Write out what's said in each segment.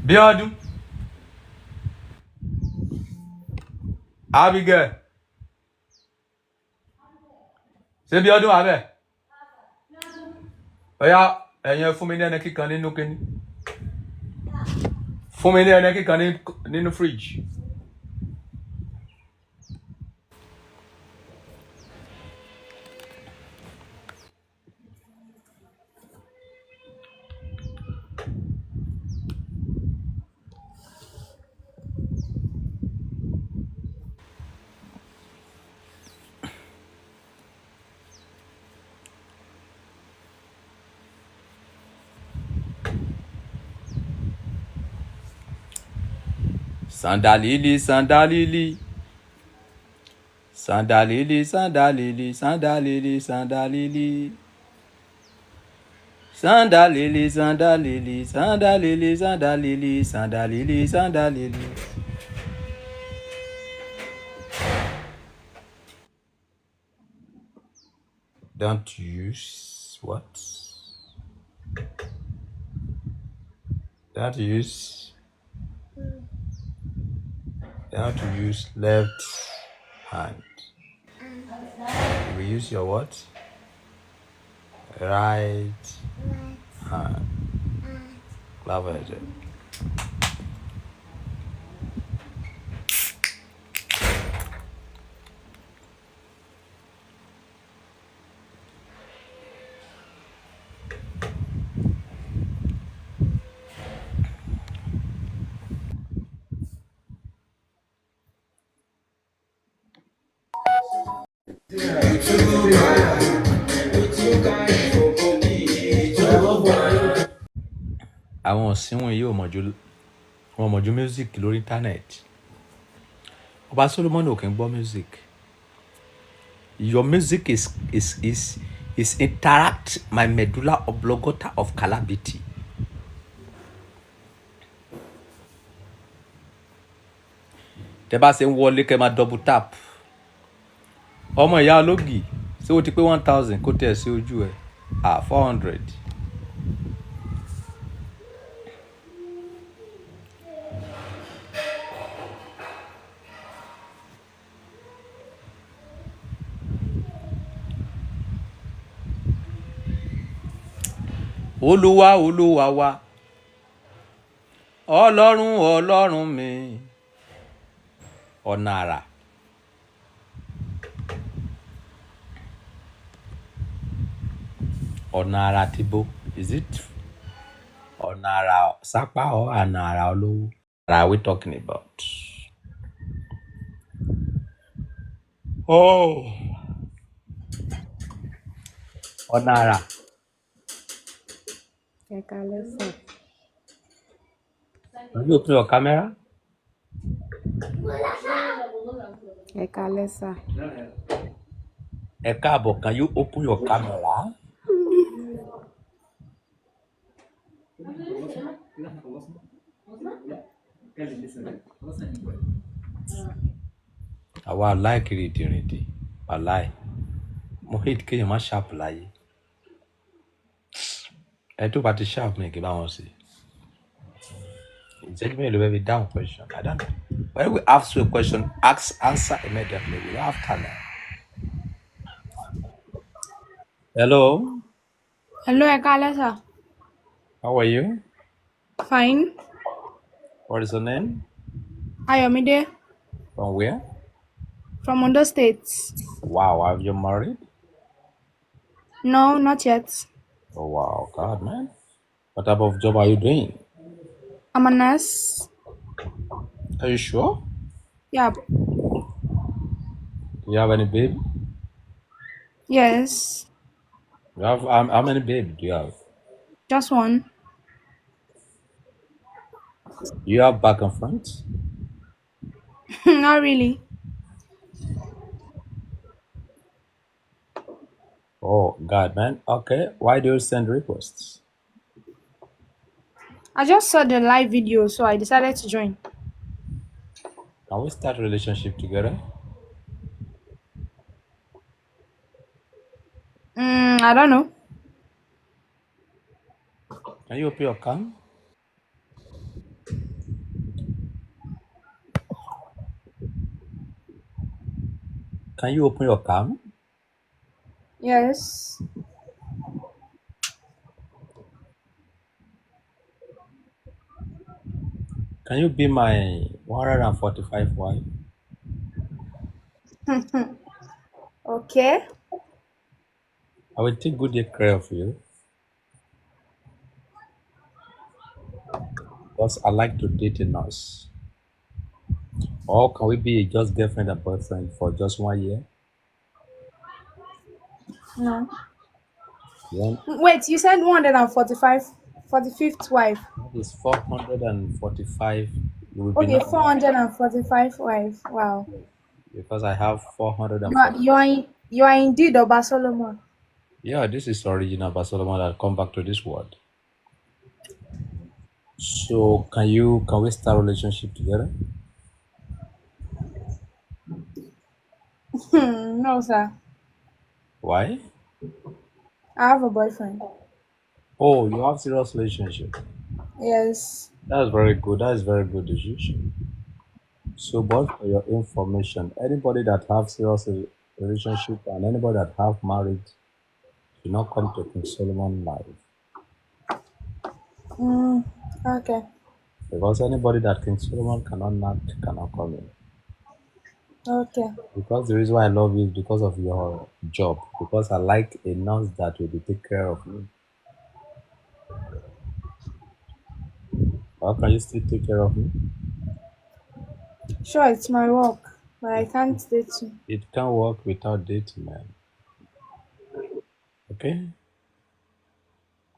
Biodun. Abigail. Ṣé Biodun wà bẹ́ẹ̀? Oya, ẹ̀yin fún mi ní ẹni kíkan nínú kíní. Fún mi ní ẹni kíkan nínú fridge. Sandalili, sandalili. Sandalili, sandalili, sandalili, sandalili. Sandalili, sandalili, sandalili, sandalili, sandalili, sandalili. Don't use what? Don't use left hand. You will use your what? Right hand. Clever. Àwọn òsínwọ̀n yìí ò mọ̀jú music lórí internet. Ọba Solomon ò kí ń gbọ́ music. Your music is interact my medulla oblongata of calamity. Tẹ́ bá ṣe ń wọlé kẹ́ máa double tap. Ọmọ ìyá ológì ṣé o ti pé 1000 kó tẹ̀ sí ojú ẹ̀ 400. Olúwa Olúwa wa Ọlọ́run Ọlọ́run mi ọ̀nà àrà. Ọ̀nà àrà ti bo, is it ọ̀nà àrà sápá or ọ̀nà àrà olówó? What are we talking about? Oh, ọ̀nà àrà. Can you open your camera? Ẹ káàbọ̀, can you open your camera? Àwa like rìndìrìndì, wàláì. Mo hate kéèyàn má sharp láyé. Ẹ tó bá ti sharp mi kì í bá wọn sí. Ìṣẹ́jú mélòó bẹ́ẹ̀ fi down question? I don't know. When we ask you a question, answer immediately. We don't have time. Hello. Hello, Ekalesa. How are you? Fine. What is your name? Ayomide. From where? From Ondo State. Wow, have you married? No, not yet. Oh wow, God, man. What type of job are you doing? I'm a nurse. Are you sure? Yeah. Do you have any baby? Yes. You have how many babies do you have? Just one. You have back and front? Not really. Oh God, man. Okay, why do you send requests? I just saw the live video, so I decided to join. Can we start a relationship together? I don't know. Can you open your cam? Can you open your cam? Yes. Can you be my 145 wife? Okay. I will take good care of you because I like to date a nurse. Or can we be just girlfriend and boyfriend for just 1 year? No. One, Wait, you said 145 for the fifth wife. that is 445. You will be Okay, not married 445 wife. Wow. because I have You are 440. you are you are indeed Oba Solomon. Yeah, this is original Barcelona that come back to this world. So can we start relationship together? No, sir. Why? I have a boyfriend. Oh, you have serious relationship. Yes. That's very good. That is very good decision. So, but for your information, anybody that have serious relationship and anybody that have married should not come to King Solomon live Mm, okay. because anybody that King Solomon cannot knock cannot come in. Okay. Because the reason why I love you is because of your job. Because I like a nurse that will be take care of me. How can you still take care of me? Sure, it's my work, but I It, can't date you. it can't work without dating, man. Okay?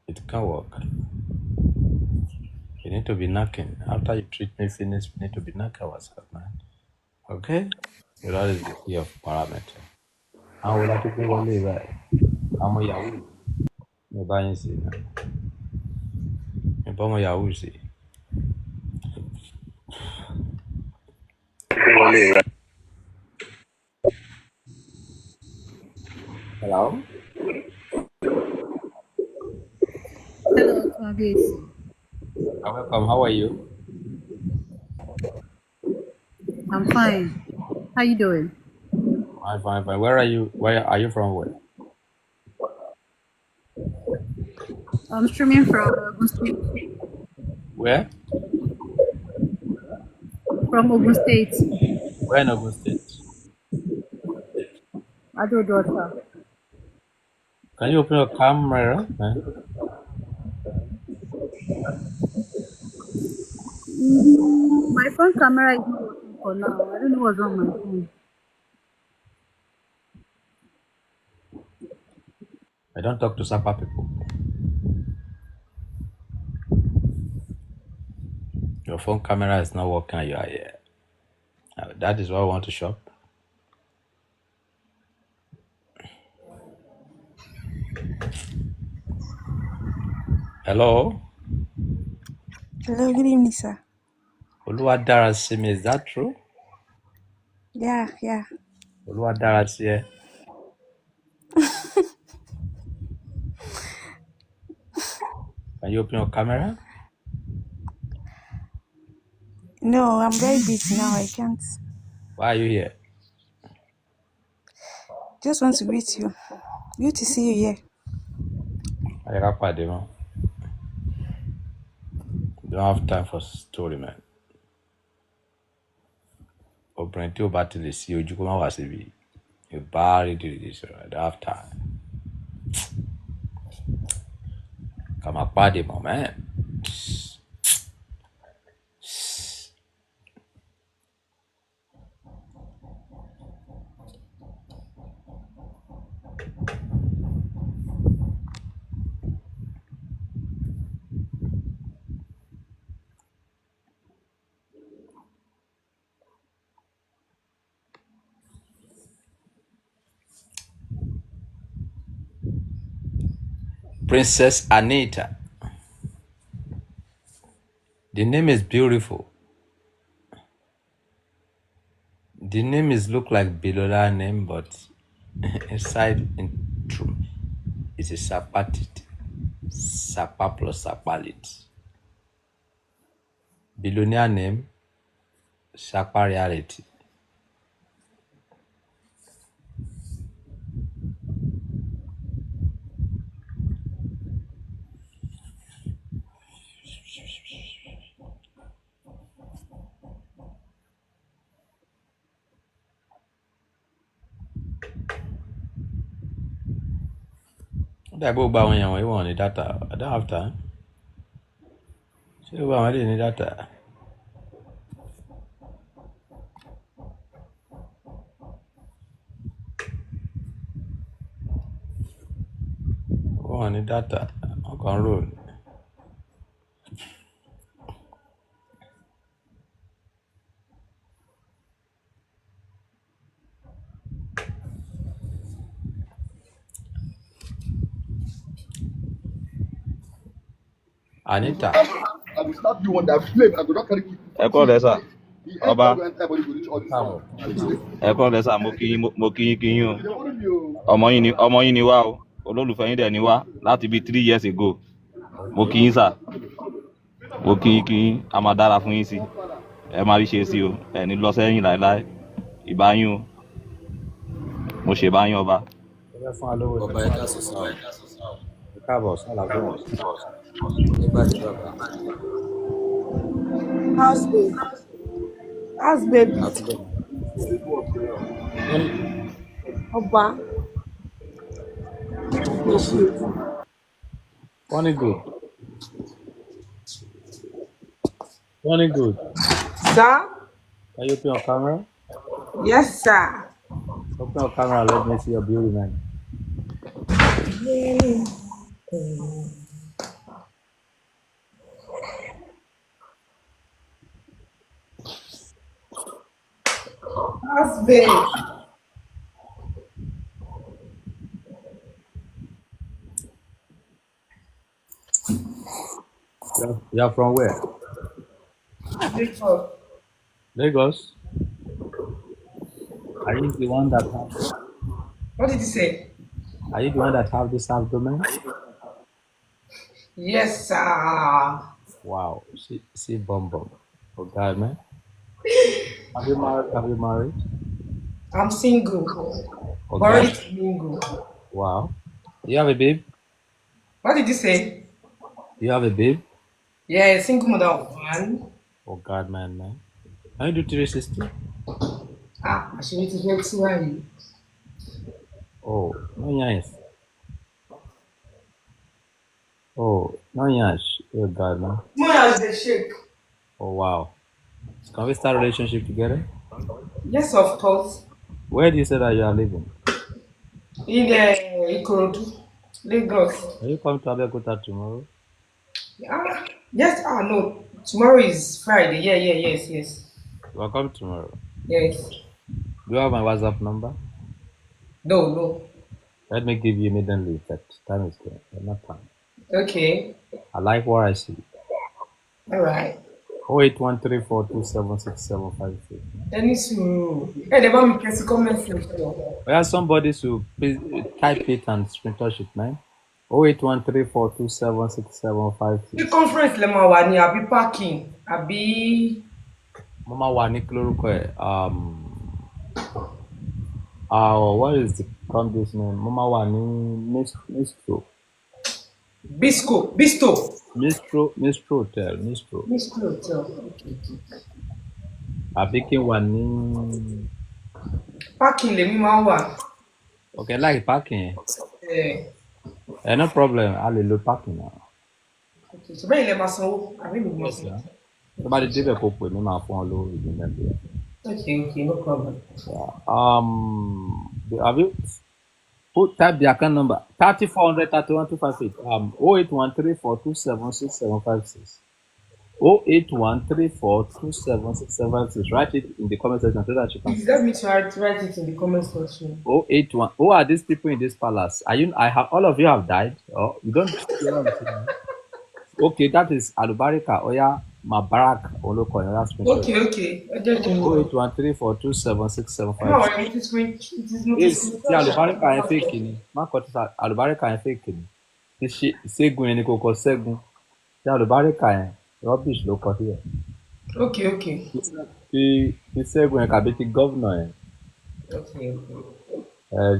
It can't work. You need to be knocking. After you treat me finish, we need to be knocking ourselves, man. Okay? So that is the key of parameter. Àwọn wo la tó gbé wọlé báyìí? Àwọn Yahoo. Mi ò bá yín sí náà. Mi ò bá ọmọ Yahoo sí. Hello? Hello, Kabiyesi. Welcome. How are you? I'm fine. How you doing? Fine, fine, fine. Where are you? Where are you from? Where? I'm streaming from Ogun State. Where? From Ogun State, Where in Ogun State? Adodota. Can you open your camera? Eh? My phone camera is not working for now. I don't know what's wrong with my phone. I don't talk to Sapa people. Your phone camera is not working and you are here. That is why I want to shop. Hello? Hello, good evening, sir. Oluwadarasimi, is that true? Yeah. Oluwadarasi. Can you open your camera? No, I'm very busy now. I can't. Why are you here? Just want to greet you. Good to see you here. I got pàdé mọ́. Don't have time for story, man. Obìnrin tí ó bá ti lè sí ojú kó má wá síbi. Ìbá rí dìrìdì sọ̀rọ̀. I don't have time. Ká máa pàdé mọ́, man. Princess Anita. The name is beautiful. The name is look like Bilola name, but inside in true, it's a sapatit. Sapa plus sapalit. Billionaire name, Sapa reality. Dàbí gbogbo àwọn èèyàn wọ̀nyí wọ́n ní data. I don't have time. Ṣé gbogbo àwọn èèyàn ní data? Wọ́n ní data. Wọ́n kàn ń roll. Anita. I will start you on that flame. I do not carry. Ẹ kọ́ lẹ́ sà, ọba. Ọba. Ẹ kọ́ lẹ́ sà, mo kí yín o. Ọmọ yín ni wá o. Olólùfẹ́ yín dẹ̀ ni wá láti bíi 3 years ago. Mo kí yín sà. Mo kí yín, a máa dára fún yín sí. Ẹ máa rí ṣe sí o. Ẹ ní lọ sẹ́yìn láéláé. Ìbá yín o. Mo ṣe bá yín ọba. Ọba ẹ ká sọ̀sọ̀ ọ̀. Káàbọ̀ sálàbọ̀. Nígbà tí bàbá House babe. House baby. àti bàbá. Ọba. Funny good. Funny good. Sir? Can you open your camera? Yes, sir. Open your camera. Let me see your beauty, man. House babe. You're from where? Victor. Lagos. Are you the one that have? What did you say? Are you the one that have this abdomen? Yes, sir. Wow. See, bum. Oh God, man. Have you married? Have you married? I'm single. Oh, Already God. single. Wow. You have a babe? What did you say? You have a babe? Yeah, single mother of one. Oh God, man. Can you do 360? I should need to get to where you. Oh, no yes. Oh, no yes. Oh God, man. More as the shake. Oh wow. Can we start a relationship together? Yes, of course. Where do you say that you are living? In Ikorodu, Lagos. Can you come to Abeokuta tomorrow? Yes, no. Tomorrow is Friday. Yes. You will come tomorrow. Yes. Do you have my WhatsApp number? No. Let me give you immediately that time is going. Not time. Okay. I like what I see. All right. 08134276756. Any soon. Hey, they want me to comment section. We have somebody to type it and screenshot it, man. 08134276756. The conference le ma wa ni abi parking abi Mama wa ní kí lórúkọ ẹ̀? What is the company's name? Mama wa ní Mistro. Mistro Hotel. Mistro Hotel. Àbí kí n wà ní. Parking le mi ma wa. Okay, like parking. Yeah. No problem. A lè lo parking náà. Okay, so bẹ́ẹ̀ ilẹ̀ máa sanwó àbí mi mọ̀ sí. Tó bá di débẹ̀ kó pè mí máa fún ọ lówó ìdí mẹ́bí. Okay, no problem. Have you type the account number 3400 31258 08134276756 08134276756. Write it in the comment section so that you can. Please let me try to write it in the comment section. 081. Who are these people in this palace? I have all of you have died. Oh, you don't. Okay, that is Alubarika Oya Mabarak Oloko. Okay. 08134276756. Yes, Alubarika and fake ni. Alubarika and fake ni. Segun ni koko Segun. Alubarika and rubbish loko here. Okay. The Segun and the governor. Okay.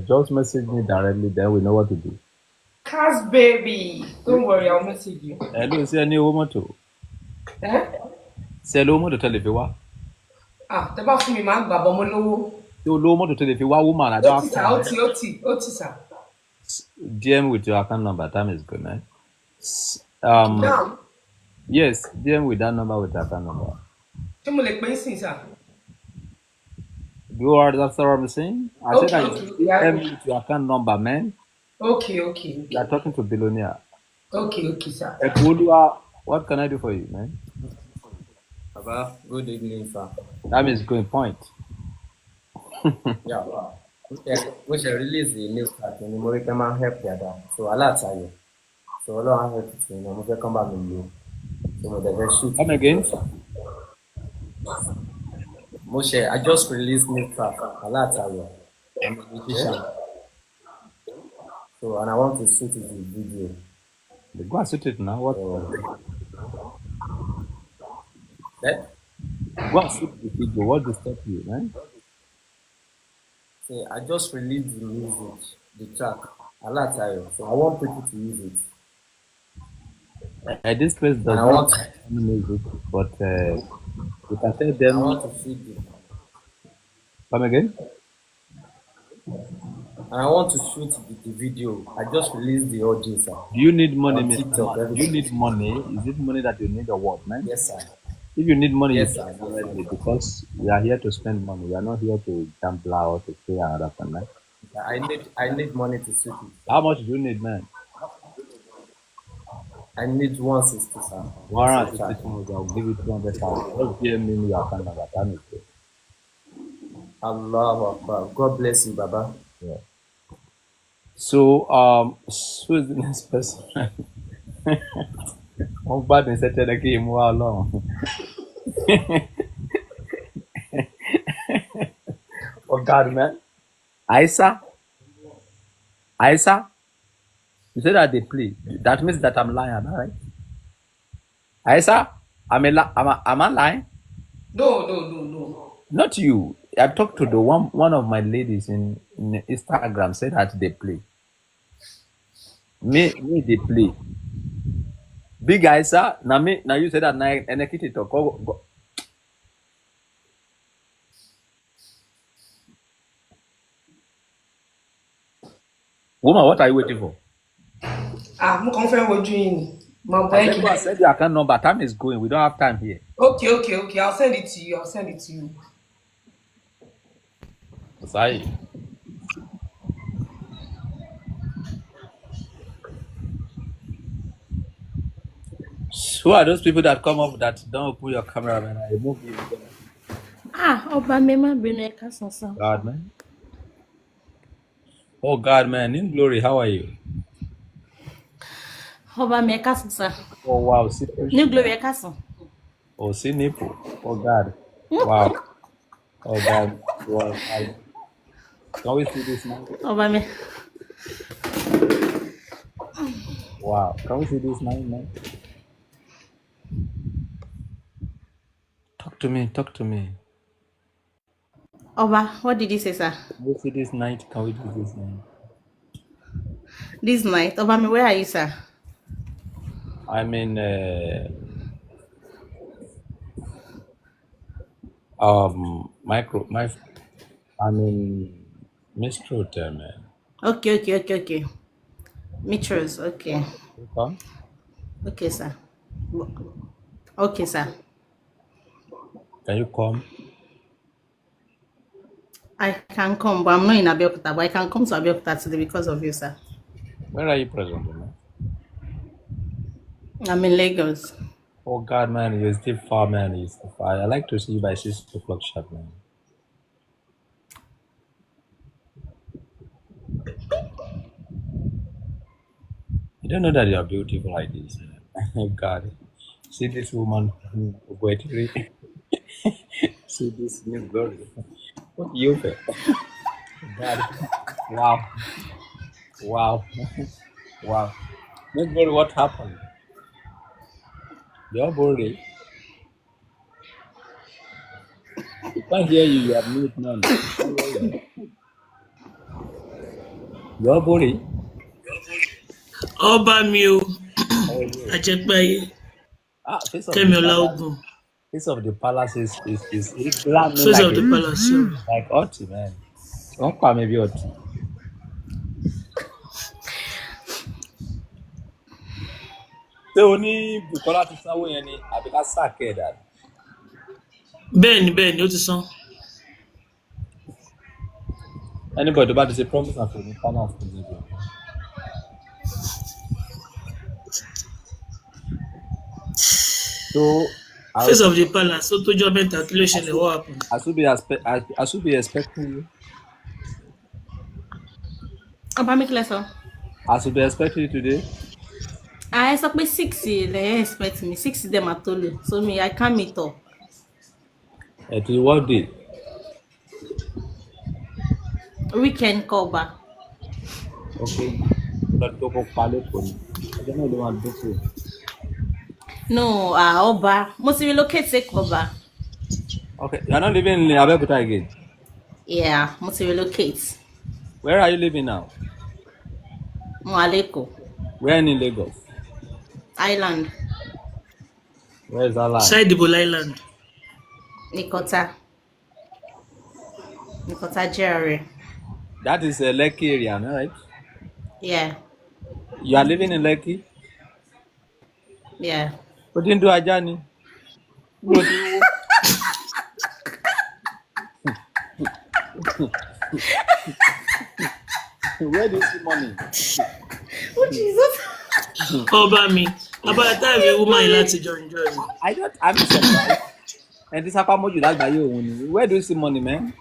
Just message me directly, then we know what to do. Cars baby, don't worry, I'll message you. Hello, see any woman too? Say lomo to tell if you wa. Tẹ́ bá fún mi máa gbà bọ́ mo lówó. Tí o lówó mọ́tò tó lè fi wá woman, I don't have time. Ó ti sà. DM with your account number. Time is good, man. Now, Yes, DM with that number with your account number. ṣé mo lè pè é sìn sà? Do you understand what I'm saying? I said that Okay, you yeah. DM with your account number, man. Okay. You are talking to billionaire. Okay, sir. Ekulua, what can I do for you, man? Baba, good evening, sir. That means going point. Yeah. We shall release the new track and we can help the other. So a lot of you. So a lot of help to you. We come back with you. So the best shoot. Come again? Moshe, I just released new track. A lot of you. I'm a musician. So and I want to shoot it in video. Go and shoot it now. What? That? Go and shoot the video. What disturb you, man? See, I just released the music, the track. A lot of you. So I want people to use it. This place does not have any music, but you can tell them. I want to shoot it. Come again? And I want to shoot the video. I just released the audio, sir. Do you need money, Mr. TikTok, Man? Do you need money? Is it money that you need or what, man? Yes, sir. If you need money, Yes, you sir. can already, because we are here to spend money. We are not here to gamble or to pay another thing, man. I need money to shoot it. How much do you need, man? I need 160, sir. 160,000. I'll give you 200,000. Just give me your account number. That is good. Allah Akbar. God bless you, Baba. Yeah. So, who is the next person? I'm bad in such a game. Wow, long. Oh God, man. Isa, you said that they play. That means that I'm lying, am I right? Isa, am I lying? No. Not you. I talked to the one of my ladies in Instagram said that they play. Me they play. Big Isa, now you said that na kiti to go. Woman, what are you waiting for? Mo kàn fẹ́ wojú yín ni. I said your account number. Time is going. We don't have time here. Okay. I'll send it to you. Sorry. Who are those people that come up that don't open your camera when I remove you? Ọba mi má bínú ẹ káàsán sàn. God, man. Oh, God, man. In glory, how are you? Ọba mi ẹ káàsán sàn. Oh, wow. Ní glory ẹ káàsán. Oh, see nipple. Oh, God. Wow. Oh, God. Wow. Can we see this now? Ọba mi. Wow. Can we see this now, man? Talk to me. Ọba, what did you say, sir? Can we see this night? Can we do this night? This night? Ọba mi, where are you, sir? I'm in I'm in Mistro Hotel, man. Okay. Mitros, okay. You come? Okay, sir. Okay, sir. Can you come? I can come, but I'm not in Abeokuta, but I can come to Abeokuta today because of you, sir. Where are you present, man? I'm in Lagos. Oh, God, man, you're still far, man. You're still far. I like to see you by 6 o'clock sharp, man. You don't know that you're beautiful like this, man. Oh, God. See this woman, see this new girl. What you feel? God. Wow. New girl, what happened? Your body. You can't hear you. You are mute, man. Your body. Ọba mi o, Àjẹgbáyé, Kẹ́mi Ọláògùn. Face of the palace is glamming Face like of the palace. like Oti, man. Don't call me Oti. ṣé o ní Bùkọ́lá ti sanwó yẹn ni àbí ká sàkẹ́ ẹ̀ dànù? bẹ́ẹ̀ni ó ti san. Anybody tó bá ti ṣe promise and faith ní finance kò ní ibi. So Face of the palace ó tójọ́ mẹ́ta kí ló ṣẹlẹ̀ what happened? I should be expecting you. Ọba mi kílẹ̀ sọ. I should be expecting you today. I sọ pé 6 lẹ́yìn expect me 6 dem at all so me I can't meet up. To what day? Weekend call back. Okay. Lọ́dún tó kọ́ pa lẹ́kọ̀ọ́ ni. Ọjọ́ náà ló máa dókòó. No, Ọba. Mo ti relocate sí Ọba. Okay, you are not living in Abeokuta again? Yeah, mo ti relocate. Where are you living now? Mo wà l'Ékòó. Where in Lagos? Island. Where is that land? Sideball Island. Nikota GRA. That is a Lekki area, no, right? Yeah. You are living in Lekki? Yeah. O ti ń do ajá ni. Where do you see money? Oh Jesus. Ọba mi, about the time you woman láti join. I'm surprised. And this happen moju lágbàáyé òun ni. Where do you see money, man?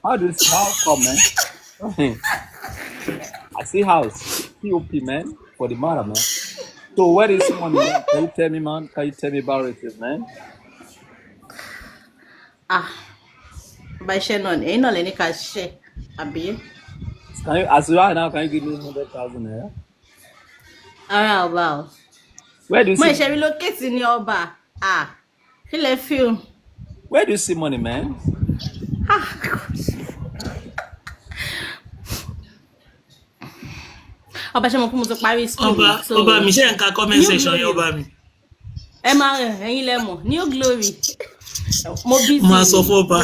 How come, man? I see house, POP, man, for the matter, man. So where do you see money, man? Can you tell me, man? Can you tell me about it, man? By Shannon, ain't no any cash. Abi. Can you, as you are now, can you give me 100,000 naira? Alright, wow. Where do you see? Mo ṣe relocate ní Ọba. Kí lẹ feel? Where do you see money, man? Ọba ṣe mo kú mo ti parí school. Ọba mi ṣe ń ka comment section yẹn Ọba mi. Ẹ máa ẹ̀yin lẹ mọ̀ New Glory. Mo busy. Máa sọ fún Ọba.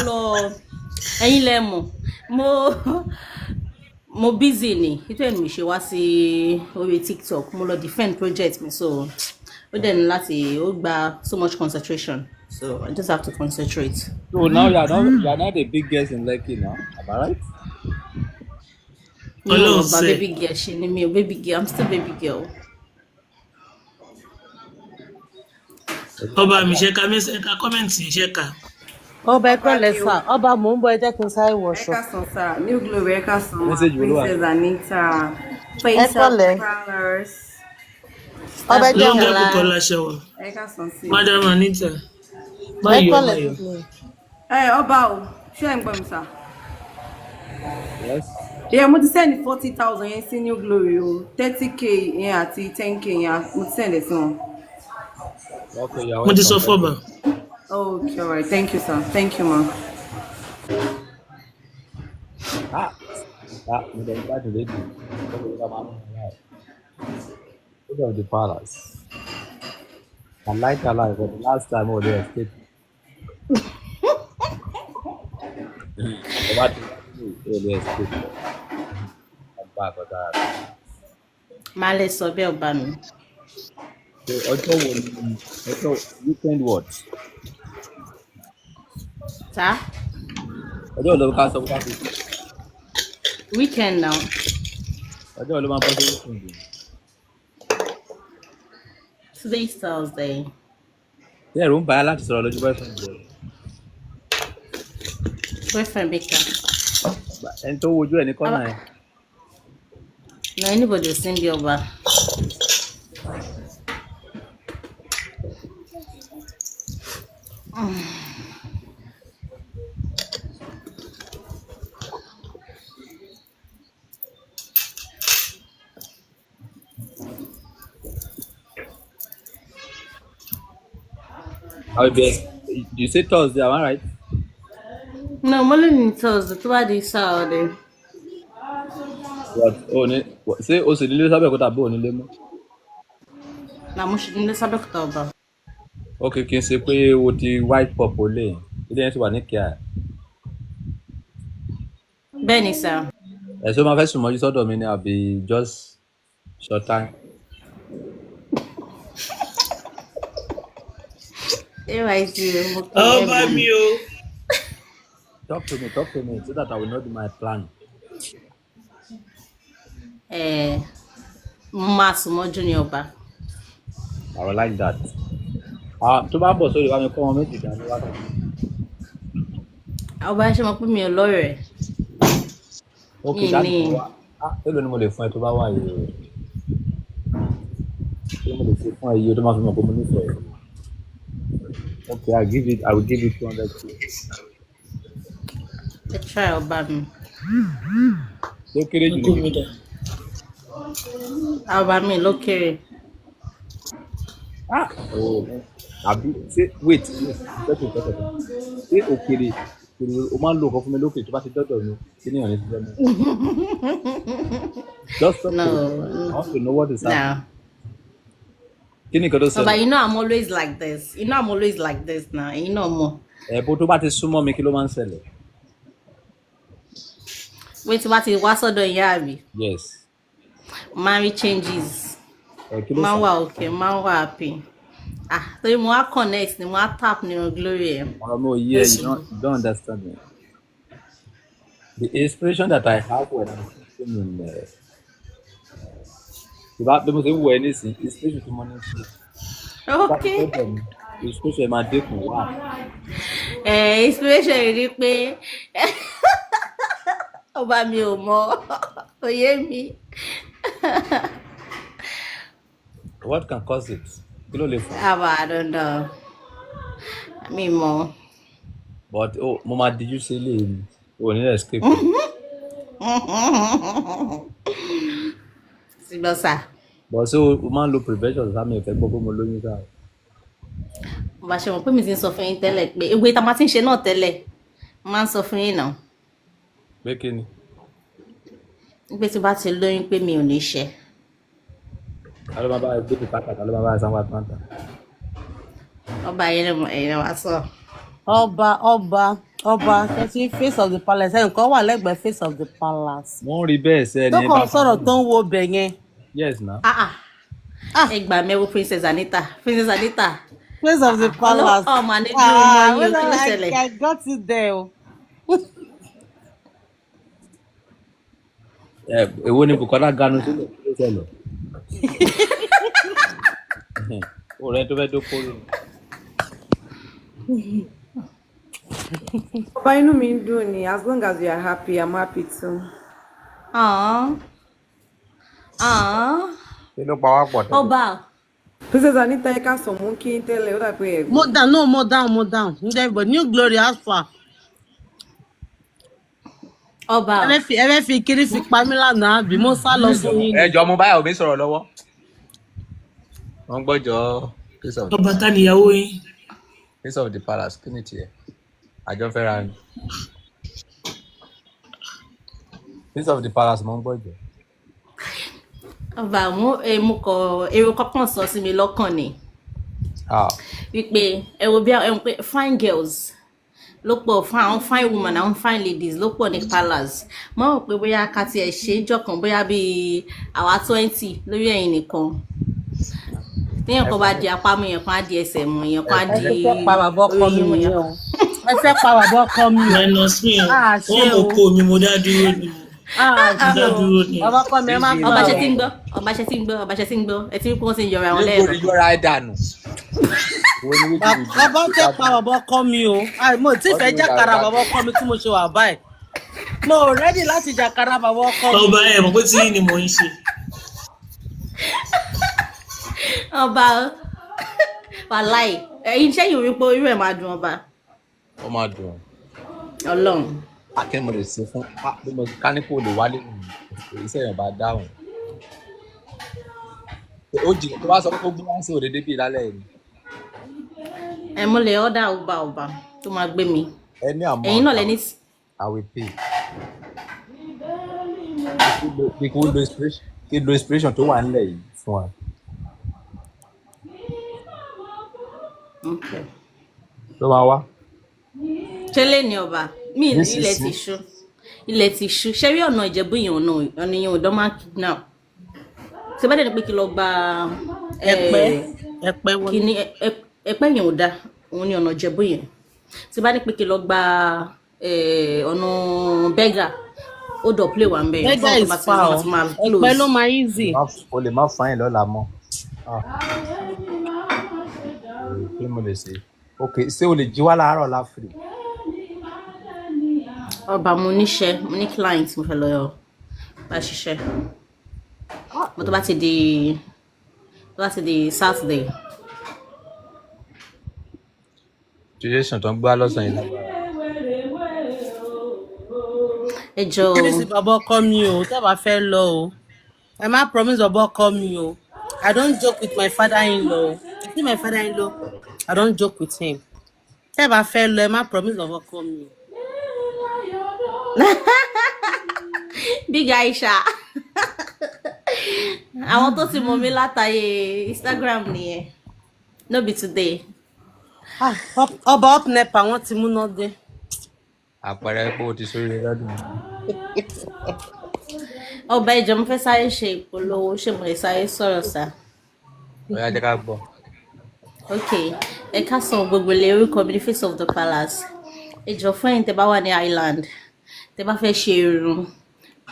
Ẹ̀yin lẹ mọ̀. Mo busy ni. Ito ẹni mi ṣe wá sí orí TikTok. Mo lọ defend project mi so ó dẹ̀ ní láti ó gba so much concentration. So I just have to concentrate. So now you are not the biggest in Lekki now, am I right? No, but baby girl, she need me. Baby girl, I'm still baby girl. Ọba mi ṣe ká comment ṣe ká. Ọba ẹ̀kọ́ lẹ́sà, ọba mò ń bọ̀ ẹ jẹ́ kí n sáré wọṣọ. Eka san sir, New Glory, Eka san, Message Princess Anita, Ẹ̀kọ́lẹ̀. Colors. Ọba ẹ̀jẹ̀ Lóńgẹ́ wọ̀lá. Bùkọ́lá ṣẹ̀wọ̀. Eka san sí. Madam Anita. Báyọ̀ Ẹ̀kọ́lẹ̀. Ọba o, ṣé ẹ̀ ń gbọ́ mi sir? Yes. Yeah, mo ti send 40,000 yẹn sí New Glory o, 30k yẹn àti 10k yẹn mo ti send ẹ̀ sí wọn. Okay, you are Mo ti sọ welcome. fọ́ba. Okay, all right. Thank you, sir. Thank you, ma. We don't try to lead you. Look at the palace. I like a lot, but the last time over there, escaped. What they escaped. I'm back with that. Má lè sọ bẹ́ẹ̀ Ọba mi. So, ọjọ́ weekend what? Sir? Ọjọ́ ló ká sọ fún káfí. Weekend now. Ọjọ́ ló máa bọ́ sí weekend. Today is Thursday. Ṣé ẹ̀rù ń bá a láti sọ̀rọ̀ lójú boyfriend rẹ̀? Boyfriend Baker. Ẹni tó wojú ẹ̀ ní kọ́nà ẹ̀. No, anybody will send you Ọba. I will be. You say Thursday, am I right? No, mo lè ní Thursday tó bá di Saturday. What? Oh, ṣé o sì nílé sábẹ́òkúta bó o nílé mú? Na mo ṣe nílé sábẹ́òkúta Ọba. Ok, kì í ṣe pé o ti white pop o lè. Ilé yẹn ti wà ní kíá. Bẹ́ẹ̀ ni sir. Ẹ̀sọ́ máa fẹ́ sùn mọ́jú sọ́dọ̀ mi ni àbí just short time. AYC mo kí Ọba mi o. Talk to me so that I will not do my plan. máa sùn mọ́jú ní ọba. I will like that. Tó bá bọ̀ sórí wa mi kọ́ wọn méjì dání wá. Ọba ṣe mọ̀ pé mi ò lọ́rẹ̀ẹ́. Okay, dáàbò wa. Èló ni mo lè fún ẹ tó bá wà yìí o. Ṣé mo lè ṣe fún ẹ iye tó máa fi mọ̀ pé mo nífẹ̀ẹ́? Okay, I will give you 200. Ẹ try ọba mi. Ló kéré jù ní. Ọba mi ló kéré. Àbí ṣé wait ṣé òkèrè o máa ń lo nǹkan fún mi lókè tó bá ti dọ́dọ̀ mi kí ni ìrìn síbẹ̀ mi. Just talk to me. I want to know what is happening. Kí ni nǹkan tó ṣẹlẹ̀? Ọba, you know I'm always like this. You know I'm always like this now. You know mo. Bó tó bá ti súnmọ́ mi kí ló máa ń ṣẹlẹ̀? Wait, tí wá ti wá sọ́dọ̀ ìyá mi. Yes. Marry changes. Kí ló máa wà okay, máa wà happy. Torí mo wá connect ni mo wá tap nínú glory ẹ̀. Ọ̀rọ̀ mi ò yé you don't understand me. The inspiration that I have when I'm sitting in bí mo ṣe ń wọ ẹ nísìnyí inspiration tí mo ní ṣe. Okay. Inspiration máa dínkù wá. Inspiration yìí ni pé ọba mi ò mọ òye mi. What can cause it? Kí ló lè fà? I don't know. Mi mọ̀. But mo máa dijú sí ilé mi. O ní escape. Sígbọ́n sá. But so o máa ń lo prevention sáà mi ò fẹ́ gbọ́ pé mo lóyún sáà. Bá ṣe mọ̀ pé mi ti ń sọ fún yín tẹ́lẹ̀ pé ewé tá a máa ti ń ṣe náà tẹ́lẹ̀ máa ń sọ fún yín náà. Pé kí ni? Pé tí bá ti lóyún pé mi ò ní ṣe. Ta ló máa bá ẹ gbé pàtàkì ta ló máa bá ẹ sanwó àtúntà. Ọba ẹ̀yin wá sọ. Ọba ṣe face of the palace nǹkan wà lẹ́gbẹ̀ẹ́ face of the palace. Wọ́n rí bẹ́ẹ̀ sẹ́ni. tó kàn sọ̀rọ̀ tó ń wo bẹ̀ yẹn. Yes na. Ẹ gbà mẹ́wọ́ Princess Anita. Face of the palace. Ọmọ ní dúró mọ́ yín o kí ló ṣẹlẹ̀. I got it there o. Èwo ni Bukola ganu sílẹ̀ kí ló ṣẹlẹ̀? Ọ̀rẹ́ tó fẹ́ dókòrò. Ọba inú mi ń dùn ni as long as you are happy I'm happy too. Kí ló pa wá pọ̀ tẹ́lẹ̀? Ọba. Princess Anita ẹ ká sọ mú kí n tẹ́lẹ̀ ó dà pé ẹ̀. More down. But New Glory Alpha. Ọba. Ẹ fẹ́ fi kiri fi pa mí lánàá bí mo sá lọ fún yín. Ẹ jọ mo báyọ̀ mi sọ̀rọ̀ lọ́wọ́. Wọ́n gbọ́jọ́ Ọba ta níyàwó yín. Face of the palace kí ni tiẹ̀? Àjọ fẹ́ra ni. Face of the palace mo ń gbọ́jọ́. Ọba mo kọ èrò kankan sọ sí mi lọ́kàn ni. Wípé ẹ wo bí pé fine girls ló pọ̀ fún àwọn fine women àwọn fine ladies ló pọ̀ ní palace. Mo rò pé bóyá ká tiẹ̀ ṣe jọ̀kan bóyá bíi àwa 20 lórí ẹ̀yin nìkan. Téèyàn kan bá di apá mu yẹn kan á di ẹsẹ̀ mu yẹn kan á di Ẹ fẹ́ pa bàbá ọkọ mi yẹn o. Ẹ fẹ́ pa bàbá ọkọ mi o. Minus me o. Wọ́n mọ̀ kó mi mo dá dúró ni. Bàbá ọkọ mi ẹ máa ń gbọ́. Ọba ṣe ti ń gbọ́. Ẹ ti ń kó wọ́n ti ń yọra wọn lẹ́ẹ̀kan. Yọra ẹ dànù. Bàbá fẹ́ pa bàbá ọkọ mi o. Mo ti fẹ́ jàkàrà bàbá ọkọ mi tí mo ṣe wà báyìí. Mo ready láti jàkàrà bàbá ọkọ mi. Ọba ẹ̀ mọ̀ pé tí ni mò ń ṣe. Ọba wàláì ẹ̀yin ṣẹ́yìn orí pé irú ẹ̀ máa dùn ọba. Ó máa dùn. Ọlọ́run. Akẹ́ mo lè ṣe fún bí mo ká ní kó lè wálé iṣẹ́ yẹn bá dáhùn. Ó jì tó bá sọ pé kó gbé wá sí òde débì lálẹ́ yìí. Mo lè ọ́dà ọba tó máa gbé mi. Any amount. Ẹ̀yin náà lẹ́ni. I will pay. Kí lo inspiration tó wà nílẹ̀ yìí fún wa. Tó máa wá. Ṣé lè ní ọba? Mi ilẹ̀ ti ṣú. Ṣé rí ọ̀nà Ìjẹ̀bú yẹn ọ̀nà yẹn ò dán máa kidnap? Ṣé bá dẹ̀ ni pé kí lọ gba ẹ̀pẹ́ wọlé. Ẹ̀pẹ́ yẹn ò dá. òun ni ọ̀nà Ìjẹ̀bú yẹn. Tí bá ní pé kí lọ gba ọ̀nà Bega, ó dọ̀ play wà ń bẹ̀. Bega is far. Ẹ̀pẹ́ ló máa easy. O lè má fáyìn lọ́la mọ́. Kí mo lè ṣe? Ok, ṣé o lè jí wá láàárọ̀ láfìrí? Ọba mo níṣẹ́, mo ní client mo fẹ́ lọ bá ṣiṣẹ́. Mo tó bá ti di Saturday. Situation tó ń gbá lọ́sàn yìí lágbára. Ẹ jọ̀ọ́. Kí ni sí bàbá ọkọ mi o? Tẹ́ bá fẹ́ lọ o. Ẹ má promise bàbá ọkọ mi o. I don't joke with my father-in-law. You see my father-in-law? I don't joke with him. Tẹ́ bá fẹ́ lọ, ẹ má promise bàbá ọkọ mi o. Big Aisha. Àwọn tó ti mọ̀ mí látàyè Instagram nìyẹn. No be today. Ọba up nepa wọ́n ti múná dé. Àpẹẹrẹ pé o ti sórí lọ́dún. Ọba ìjọ mo fẹ́ sáré ṣe ìpolówó, ṣé mo lè sáré sọ̀rọ̀ sá? Ó yá jẹ́ ká gbọ́. Okay, ẹ ká sọ gbogbo ilé orúkọ mi ní Face of the Palace. Ẹ jọ̀ọ́ fún ẹ̀yin tẹ́ bá wà ní Island, tẹ́ bá fẹ́ ṣe irun,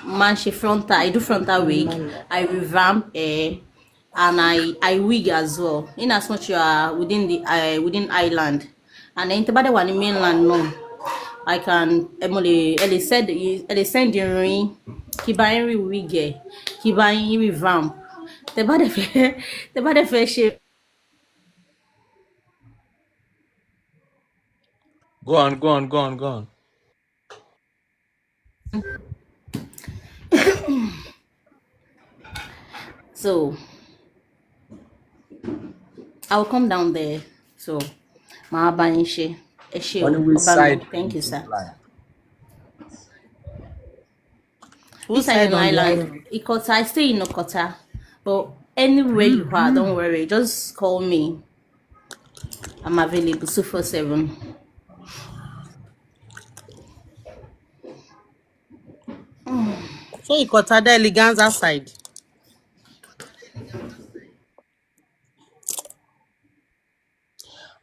máa ń ṣe frontal, I do frontal wig, I revamp hair, and I wig as well. In as much you are within Island, and ẹ̀yin tẹ́ bá dẹ̀ wà ní mainland náà, I can send irun kí bá yín rí wig ẹ̀, kí bá yín revamp. Tẹ́ bá dẹ̀ fẹ́ ṣe. Go on. So I'll come down there. So màá bá yín ṣe. Ẹ ṣé o. On which side? Thank you, sir. Whose side on the island? Ikota, I stay in Okota. But anywhere you are, don't worry. Just call me. I'm available 247. So Ikota dé Eleganza side.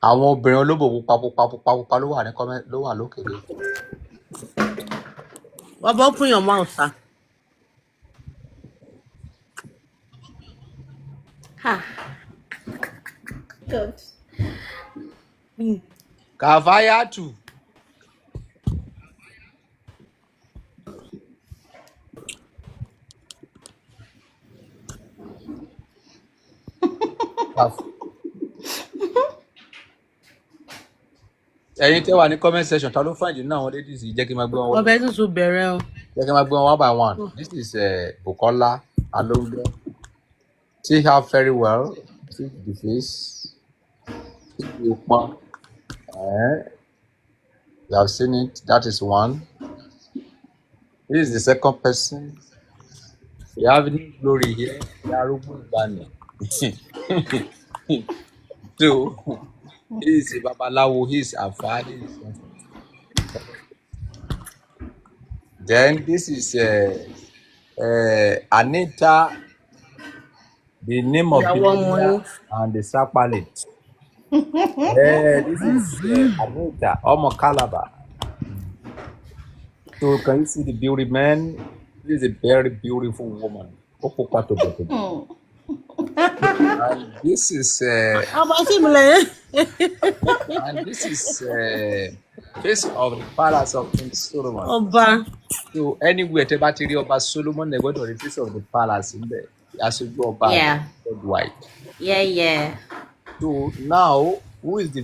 Àwọn obìnrin olóbò pupa ló wà ní ló wà lókèrè. Baba, open your mouth, sir. Ha. Good. Kafayatu. Ẹ̀yin tẹ́ wà ní comment section ta ló find náà àwọn ladies yìí jẹ́ kí n máa gbé wọn wá. Ọbẹ̀ tún tún bẹ̀rẹ̀ o. Jẹ́ kí n máa gbé wọn one by one. This is Bukola Alonso. See her very well. See the face. See the open. You have seen it. That is one. This is the second person. You have any glory here. Two. He is a Babalawo. He is a father. Then this is Anita, the name of the leader and the Sapalit. This is Anita, Omo Calabar. So can you see the beauty man? This is a very beautiful woman. And this is face of the palace of King Solomon. Ọba. So anywhere tẹ́ bá ti rí Ọba Solomon, they go to the face of the palace in there. Aṣojú Ọba white. Yeah. So now, who is the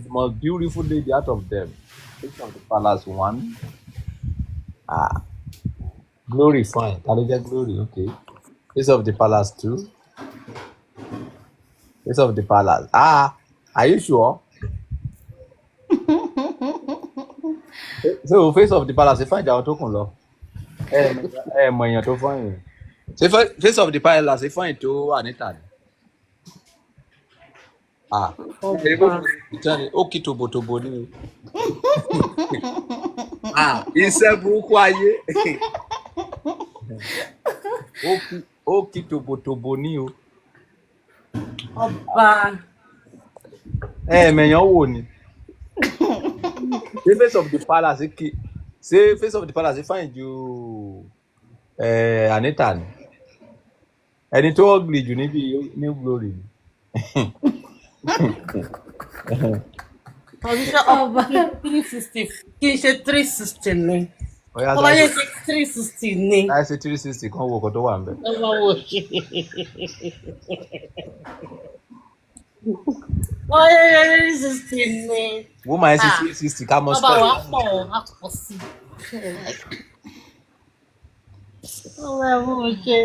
most beautiful lady out of them? Face of the palace one. Glory fine. Taliga Glory, okay. Face of the palace two. Face of the palace. Are you sure? So face of the palace, find out to kun lọ. Mọ èèyàn tó fine. Say face of the palace, find to Anita. Ó kì tòbòtòbò ni. Iṣẹ́ burúkú ayé. Ó kì tòbòtòbò ni o. Ọba. mẹ̀yàn wò ni. Ṣé face of the palace kì ṣé face of the palace fine ju Anita ni ẹni tó ugly jù níbi New Glory ni. Position up 360 kì í ṣe 360 ni. Tó bá yẹ ṣe 360 ni. Láì ṣe 360 kan wo ọkọ̀ tó wà ń bẹ̀. Ẹ máa wò ṣe. Wọ́n yẹ 360 ni. Wọ́n máa ń ṣe 360 ká mọ́ spẹ́ẹ̀. Bàbá wa pọ̀ á pọ̀ sí. Ọmọ ẹ̀ wò ṣe.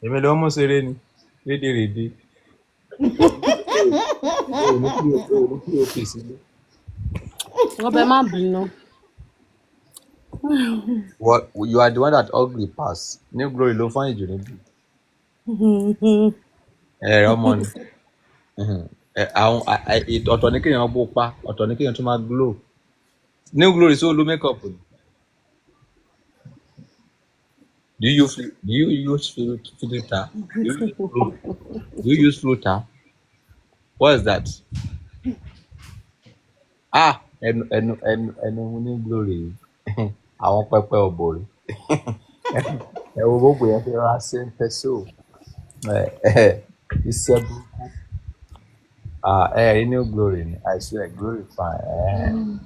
Èmi ló mú ṣeré ni rédèrèdè. Ọbẹ̀ má bínú. What, you are the one that ugly pass. New Glory ló fún ìjò níbí. Ọmọ ni. Àwọn ọ̀tọ̀ ní kéèyàn bó pa, ọ̀tọ̀ ní kéèyàn tún máa glow. New Glory só lo makeup ni. Do you use filter? Do you use filter? What is that? ẹnu New Glory. Àwọn pẹpẹ ọbọrẹ. Ẹ wo gbogbo yẹn fi ra ṣe ń pẹṣọ. Iṣẹ́ burúkú. New Glory ni I swear Glory fine.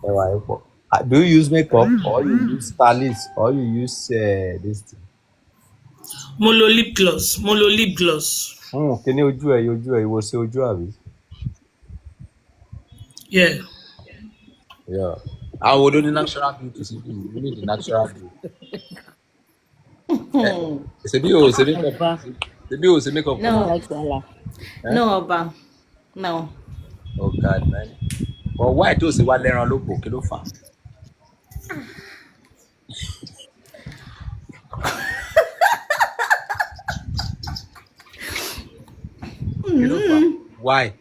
Wà ẹ pọ̀. Do you use makeup or you use stylist or you use this thing? Mo lo lip gloss. Kí ni ojú ẹ ìwọ ṣe ojú àbí? Yeah. Àwọn odò ní natural beauty sí bí you need the natural beauty. Ṣebí o ṣe makeup. No, Oba. No. Oh God, man. But why tó ṣe wá lẹ́ran lóko kí ló fà? Why?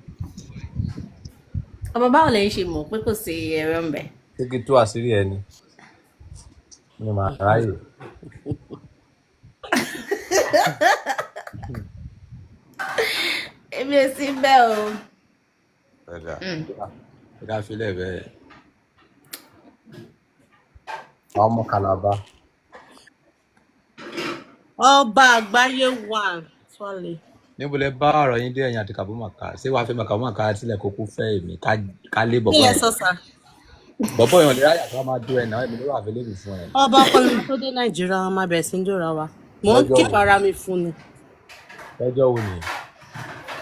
Ọba báwo lè ṣe mọ̀ pé kò sí ẹ̀rọ ń bẹ̀? Kékeré tó àṣírí ẹni. Ní màá ráyè. Èmi ò sí bẹ́ẹ̀ o. Ẹ̀dá filẹ̀ bẹ́ẹ̀. Ọmọ Calabar. Ọba àgbáyé wà sọ́lẹ̀. Níbo lẹ bá ọ̀rọ̀ yín dé ẹ̀yìn àti Kàbúmàkà? Ṣé wàá fẹ́ Kàbúmàkà sílẹ̀ kó kú fẹ́ èmi ká lé bọ̀bọ̀ yẹn? Kí ẹ sọ sà? Bọ̀bọ̀ yẹn lè ráyà tó máa dún ẹ̀ náà èmi ló wà available fún ẹ. Ọba ọkùnrin tó dé Nàìjíríà wọn máa bẹ̀rẹ̀ sí ń dòra wa. Mò ń kíp ara mi fún ni. Ẹjọ́ wo ni?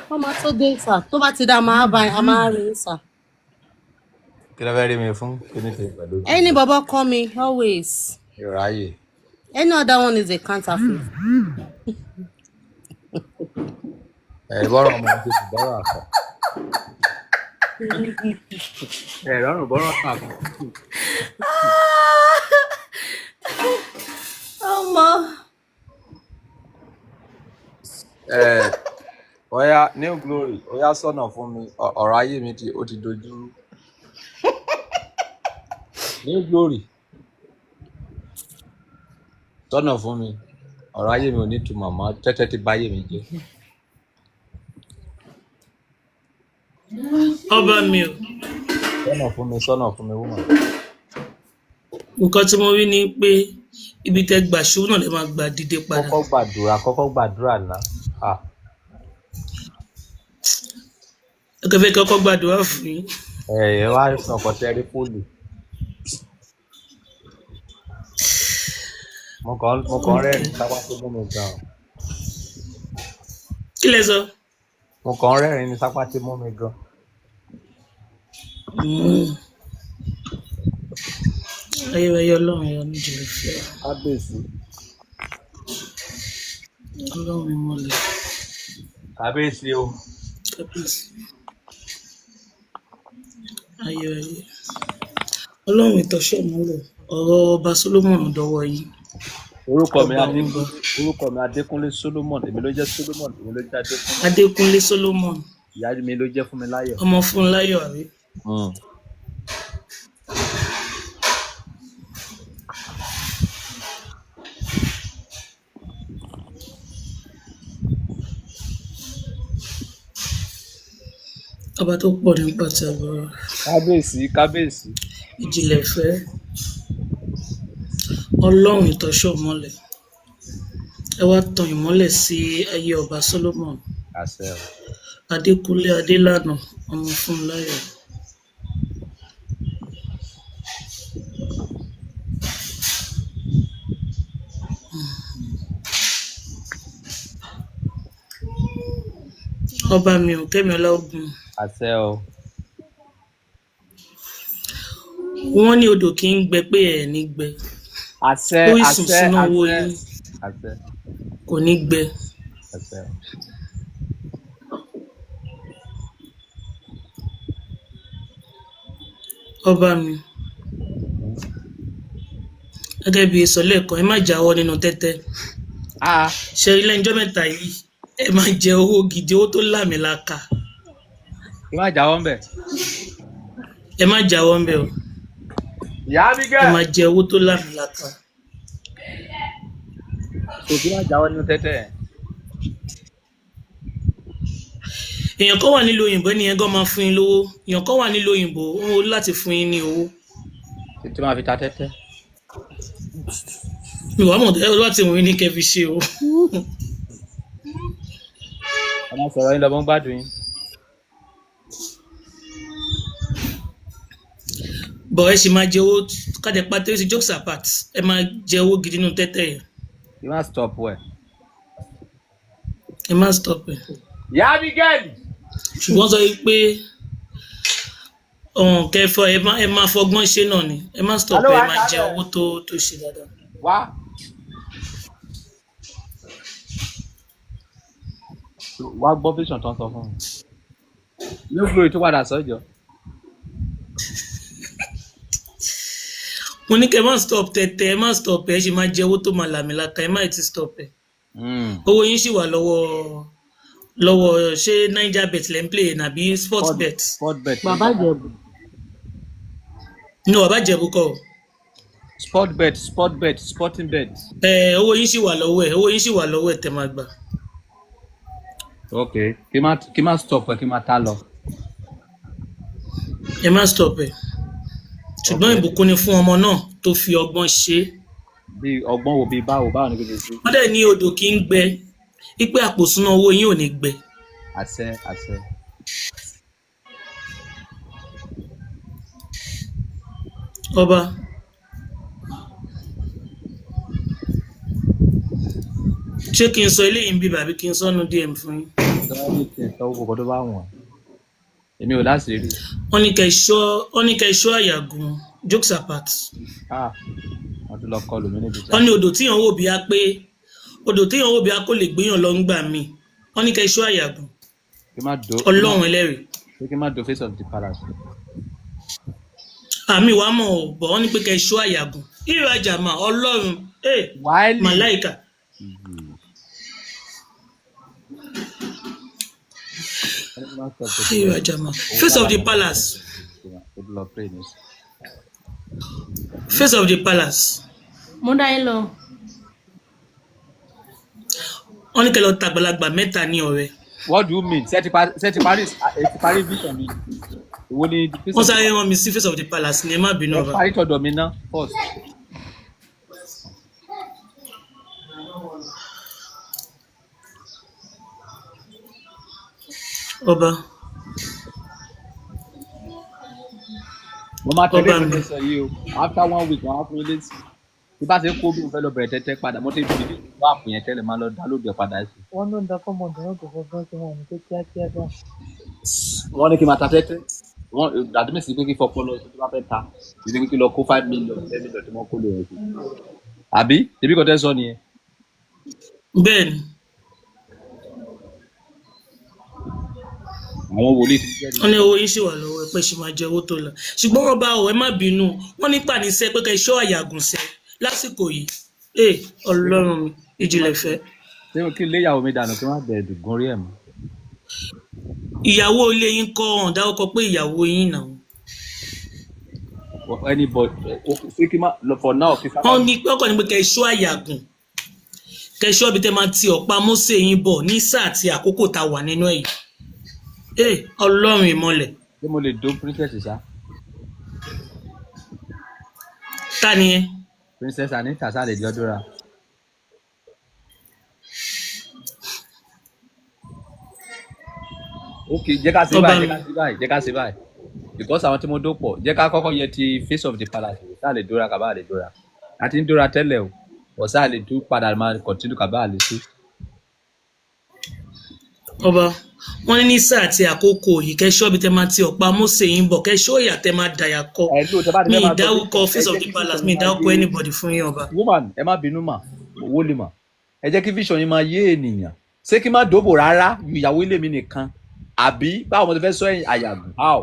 Wọ́n máa tó dé sà. Tó bá ti dá máa bá a máa rí sà. Kí ló fẹ́ rí mi fún? Kí ni tèmi pẹ̀lú? Any bọ̀bọ̀ call me always. Ìráyè. Any other one is a counterfeit. Bọ́rọ̀ ọmọ ti ti bọ́rọ̀ àkọ́. Rọrùn bọ́rọ̀ àkọ́. Ọmọ. Ọya New Glory, ọya sọ́nà fún mi, ọ̀rọ̀ ayé mi ó ti dojú. New Glory, sọ́nà fún mi, ọ̀rọ̀ ayé mi ò ní túmọ̀ mọ́, tẹ́tẹ́ ti báyé mi jẹ́. Ọba mi o. Sọ́nà fún mi woman. Nǹkan tí mo rí ni pé ibi tẹ́ gbà ṣubú náà lè máa gbà dìde padà. Kọ́kọ́ gbàdúrà náà. Ẹ̀kọ́ fẹ́ kọ́kọ́ gbàdúrà fún yín. Wá sàn ọkọ̀ tẹ́rí fóòlù. Mo kàn rẹ́rìn sápá tó mú mi gan. Kí lẹ sọ? Mo kàn rẹ́rìn ní sápá tó mú mi gan. Ayérayé Ọlọ́run ẹ̀yọ́ níjìnlẹ̀ fẹ́. Kábíyèsí. Ọlọ́run ìmọ̀lẹ̀. Kábíyèsí o. Kábíyèsí. Ayérayé. Ọlọ́run ìtọ́sẹ̀ múlẹ̀. Ọ̀rọ̀ Ọba Solomon dọwọ́ yìí. Orúkọ mi Adékúnlé Solomon, èmi ló jẹ́ Solomon, èmi ló jẹ́ Adékúnlé. Adékúnlé Solomon. Ìyá mi ló jẹ́ Fúnmiláyọ̀. Ọmọ Fúnmiláyọ̀ àbí? ọba tó pọ̀ nípa ti àgbàrá kábíyèsí. ìjìnlẹ̀ ìfẹ́ ọlọ́run ìtọ́sọ́ mọ́lẹ̀ ẹ wá tan ìmọ́lẹ̀ sí ayé ọba Solomon àṣẹ o. Adékúnlé Adélànà ọmọ Fúnmiláyọ̀. Ọba mi ò Kẹ́mi Ọláògùn. àṣẹ o. Wọ́n ní odò kì í gbẹ pé ẹ̀ ní gbẹ. àṣẹ Orísun sínú owó yín àṣẹ kò ní gbẹ. àṣẹ. Ọba mi gẹ́gẹ́ bí sọ lẹ́ẹ̀kan ẹ má jáwọ́ nínú tẹ́tẹ́. Ṣe ilé ẹjọ́ mẹ́ta yìí ẹ máa jẹ owó gidi, owó tó lámìlaka. kí má jáwọ́ ń bẹ̀. Ẹ má jáwọ́ ń bẹ̀ o. ìyá mi gẹ́. Ẹ máa jẹ owó tó lámìlaka. kò kí má jáwọ́ nínú tẹ́tẹ́ yẹn. Èèyàn kan wà nílùú òyìnbó ẹni yẹn gan máa fún yín lówó. Èèyàn kan wà nílùú òyìnbó ó ń láti fún yín ní owó. tí máa fi ta tẹ́tẹ́. Mi wàá mọ̀ ẹ́ láti wọ̀nyí ní kẹ́ fi ṣe o. ọmọ sọ̀rọ̀ yín lọ́mọ gbádùn yín. Bọ̀ ẹ sì máa jẹ owó kájẹ pátá sí jokes apart ẹ máa jẹ owó gidi nínú tẹ́tẹ́ yẹn. you ma stop well. Ẹ má stop ẹ. ìyá mi gẹ́ẹ̀lì. Ṣùgbọ́n sọ pé kẹfọ ẹ máa fọgbọ́n ṣe náà ni ẹ má stop ẹ máa jẹ owó tó ṣe dáadáa. wá. wá gbọ́ fíṣàn tó ń sọ fún mi. ní glory tó padà sọ́jọ́. Mo ní kẹ́ ẹ má stop tẹ́tẹ́ ẹ má stop ẹ ṣe máa jẹ owó tó máa làmìlaka ẹ má ti stop ẹ. Owó yín ṣì wà lọ́wọ́ ṣé Niger bet lẹ́ ń play nàbí sports bet. bàbá jẹ̀bù. No, bàbá jẹ̀bù kọ́ o. sport bet sporting bet. Owó yín ṣì wà lọ́wọ́ ẹ̀ tẹ́ máa gbà. ok kí má stop ẹ kí má tá lọ. Ẹ má stop ẹ ṣùgbọ́n ìbùkún ni fún ọmọ náà tó fi ọgbọ́n ṣe. bí ọgbọ́n wo bí báwo ni kò lè ṣe. Wọ́n dẹ̀ ní odò kì í gbẹ wípé àpòsúná owó yín ò ní gbẹ. àṣẹ. Ọba ṣé kí n sọ eléyìí ń bí bàbí kí n sọnù DM fún yín. sọ gbogbo tó bá wọ̀n èmi ò láṣìírí. Wọ́n ní kẹ́ ṣọ́ àyàgùn jokes apart. wọ́n ti lọ kọlù mí níbi. Wọ́n ní odò tíyàn wò bí a kò lè gbéyàn lọ ń gbà mí. Wọ́n ní kẹ́ ṣọ́ àyàgùn. Ọlọ́run ẹlẹ́rìí. kí má do face of the palace. Àmì wàá mọ̀ ọ́ bọ̀ wọ́n ní pé kẹ́ ṣọ́ àyàgùn. Ìrajà mà Ọlọ́run màláìkà. Face of the palace. Face of the palace. Mo dá yín lọ. Wọ́n ní kẹ́ lọ tàgbàlagbà mẹ́ta ní ọ̀rẹ́. What do you mean? Ṣé ti parí vision mi. Wọ́n sáré rán mi sí face of the palace ní ẹ má bínú ọba. Parí tọ̀dọ̀ mi náà first. Ọba. Mo máa tẹ̀lé ìpínlẹ̀ sọ yìí o. After 1 week, wọ́n á fún ilé sí. Bí bá ṣe kó bí mo fẹ́ lọ bẹ̀rẹ̀ tẹ́tẹ́ padà, mo tẹ́lẹ̀ ìdílé wá àpò yẹn tẹ́lẹ̀ máa lọ download ẹ̀ padà sí. Wọ́n ló ń da fọ́mọdé náà kò fọgbọ́n tí wọ́n ní pé kíákíá bá. Wọ́n ní kí n máa ta tẹ́tẹ́. Wọ́n dàdúmẹ̀ sí pé kí fọpọ́ lọ sí tó bá fẹ́ ta. Ìdí pé kí lọ kó 5 million 10 million tí wọ́n kó lè rẹ̀ sí. Àbí? Ṣèbí kò tẹ́ sọ nìyẹn. Bẹ́ẹ̀ni. Àwọn wòlíì ti jẹ́ wọ́n ní owó yín ṣì wà lọ́wọ́ ẹ pé ṣì máa jẹ owó tó lọ ṣùgbọ́n wọ́n bá ọ̀ ẹ má bínú wọ́n nípa níṣẹ́ pé kẹ́ ṣọ́ àyàgùnṣẹ́ lásìkò yìí Ọlọ́run mi ìjìnlẹ̀ fẹ́. ṣé kí n lé ìyàwó mi dànù kí wọ́n bẹ̀rẹ̀ dùgún rí ẹ̀ mọ́. ìyàwó ilé yín kọ́ ọ̀hún dáwọ́kọ pé ìyàwó yín náà. anybody ṣé kí n má for now kí sábà. wọ́n ní pé ọkọ̀ ní pé kẹ́ ṣọ́ àyàgùn kẹ́ ṣọ́ ibi tẹ́ máa ti ọ̀pá Mósè yín bọ̀ ní sáà àti àkókò tá a wà nínú ẹ̀ yìí Ọlọ́run ìmọ̀lẹ̀. Ṣé mo lè dó princess ṣá? Ta ni ẹ? Princess Anita ṣá lè jọ dóra. Ok, jẹ́ ká ṣe báyìí. Because àwọn tí mo dó pọ̀, jẹ́ ká kọ́kọ́ yẹ ti face of the palace. Ṣá lè dóra kàbá lè dóra. A ti ń dóra tẹ́lẹ̀ o. Ọ̀sá lè dó padà máa continue kàbá lè ṣe. Ọba, wọ́n ní ní sáà àti àkókò yìí kẹ́ṣọ́ bí tẹ́ máa ti ọ̀pá Mósè yín bọ̀ kẹ́ṣọ́ ìyà tẹ́ máa dàyà kọ. Mi ìdáwùkọ face of the palace, mi ìdáwùkọ anybody fún yín ọba. Woman, ẹ má bínú mà, owó lè mà. Ẹ jẹ́ kí vision yín máa yé ènìyàn. Ṣé kí n má dóbò rárá ìyàwó ilé mi nìkan? Àbí báwo mo ti fẹ́ sọ àyàgùn? How?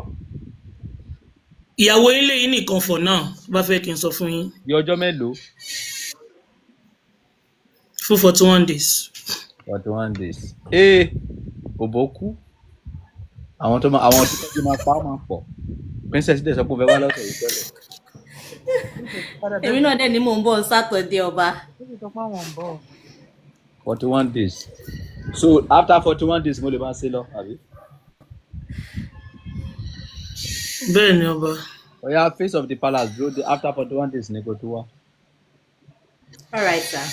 Ìyàwó ilé yìí nìkan for now, bá fẹ́ kí n sọ fún yín. Bí ọjọ́ mélòó? Fún 41 days. 41 days. Òbó kú. Àwọn tó tọ́jú máa pa á máa pọ̀. Princess dẹ̀ sọ pé ó fẹ́ wá lọ́sẹ̀ yìí tẹ́lẹ̀. Èmi náà dẹ̀ ni mò ń bọ̀ Sátọ̀dé ọba. 41 days. So after 41 days mo lè máa ṣe lọ, àbí? Bẹ́ẹ̀ ni ọba. Oya face of the palace dúró de after 41 days ní kò tó wá. All right, sir.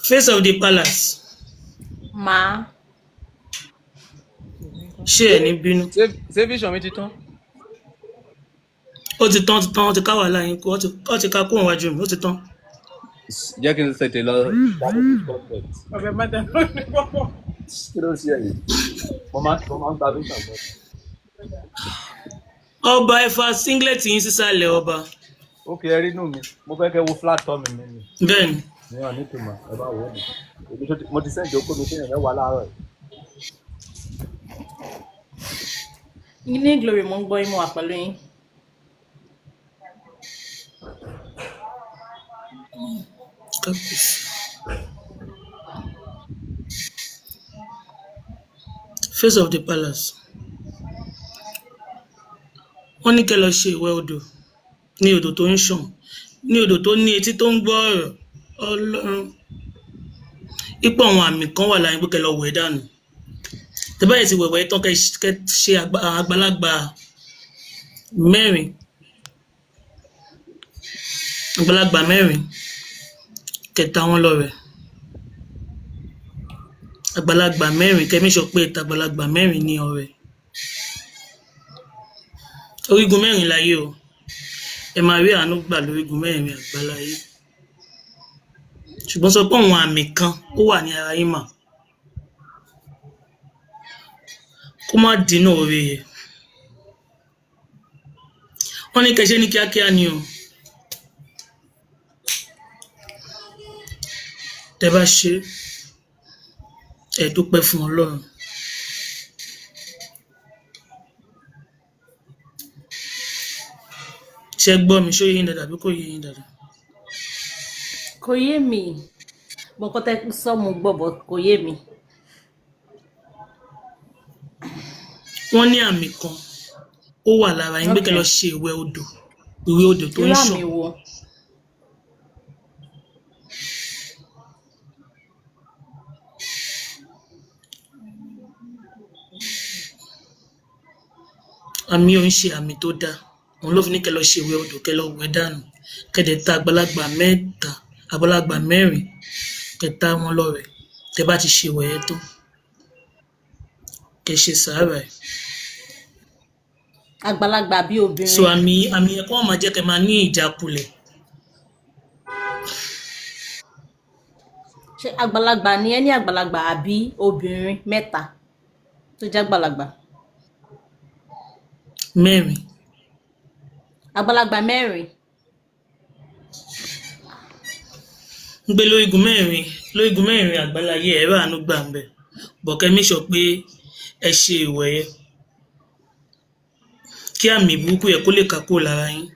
Face of the palace. Ma. Ṣé ẹ ní bínú? Ṣé vision mi ti tán? Ó ti tán, ó ti ká wàhálà yín kú, ó ti ká kó wájú mi, ó ti tán. Jẹ́ kí n ṣètè lọ. Ọbẹ̀ mẹ́ta. Kí ló ń ṣe ẹ̀yìn? Mo máa ń gba vision bọ́. Ọba ẹ̀fà singlet yín sísàlẹ̀ ọba. Ok, ẹ rí inú mi, mo fẹ́ kẹ́ wo flat tummy mi ni. Bẹ́ẹ̀ni. Mi ò ní tìmọ̀, ẹ bá wò ó ni. Mo ti sẹ́ǹdì okó mi fún ẹ̀rẹ́ wà láàárọ̀ yìí. Ní Glory mo ń gbọ́ imú wà pẹ̀lú yín. Face of the palace. Wọ́n ní kẹ́ lọ ṣe ìwẹ̀ odò ní odò tó ń ṣàn, ní odò tó ní etí tó ń gbọ́ ọ̀rọ̀ Ọlọ́run. Ipò àwọn àmì kan wà láyé pé kẹ́ lọ wẹ̀ dànù. Tẹ́báyé ti wẹ̀wẹ̀ tán kẹ́ ṣe àgbàlagbà mẹ́rin. Àgbàlagbà mẹ́rin kẹta wọn lọ rẹ̀. Àgbàlagbà mẹ́rin kẹ́ mẹ́sọ̀ pé àgbàlagbà mẹ́rin ní ọrẹ. Orígun mẹ́rin láyé o. Ẹ máa rí àánú gbà lórígun mẹ́rin àgbáláyé. Ṣùgbọ́n sọ pé àwọn àmì kan ó wà ní ara yín mà. Kó má dínà oore yẹ. Wọ́n ní kẹ́ ṣe ní kíákíá ni o. Tẹ́ bá ṣe ẹ dúpẹ́ fún Ọlọ́run. Ṣé gbọ́ mi ṣó yé yín dáadáa àbí kò yé yín dáadáa? Kò yé mi. Mo kọ́ tẹ́ sọ mo gbọ́ bọ̀ kò yé mi. Wọ́n ní àmì kan ó wà lára yín pé kẹ́ lọ ṣe ìwẹ̀ odò tó ń ṣàn. Irú àmì wo? Àmì ò ń ṣe àmì tó dáa. Òun ló fi ní kẹ́ lọ ṣe ìwẹ̀ odò kẹ́ lọ wẹ̀ dànù. Kẹ́dẹ̀ ta àgbàlagbà mẹ́rin kẹta wọn lọ rẹ̀. Tẹ́ bá ti ṣe ìwẹ̀ yẹn tán. Kẹ́ ṣe sàárà ẹ̀. Àgbàlagbà bí obìnrin. So àmì ẹ̀kọ́ máa jẹ́ kẹ́ máa ní ìjákulẹ̀. Ṣé àgbàlagbà ni ẹ ní àgbàlagbà àbí obìnrin mẹ́ta tó jẹ́ àgbàlagbà? Mẹ́rin. Àgbàlagbà mẹ́rin. Ń gbé lórígun mẹ́rin àgbáláyé ẹ̀ bá àánú gbà ń bẹ̀. Bọ̀kẹ́ mẹ́sọ̀ pé ẹ ṣe ìwẹ̀ yẹn. Kí àmì burúkú yẹ kó lè ká kúrò lára yín.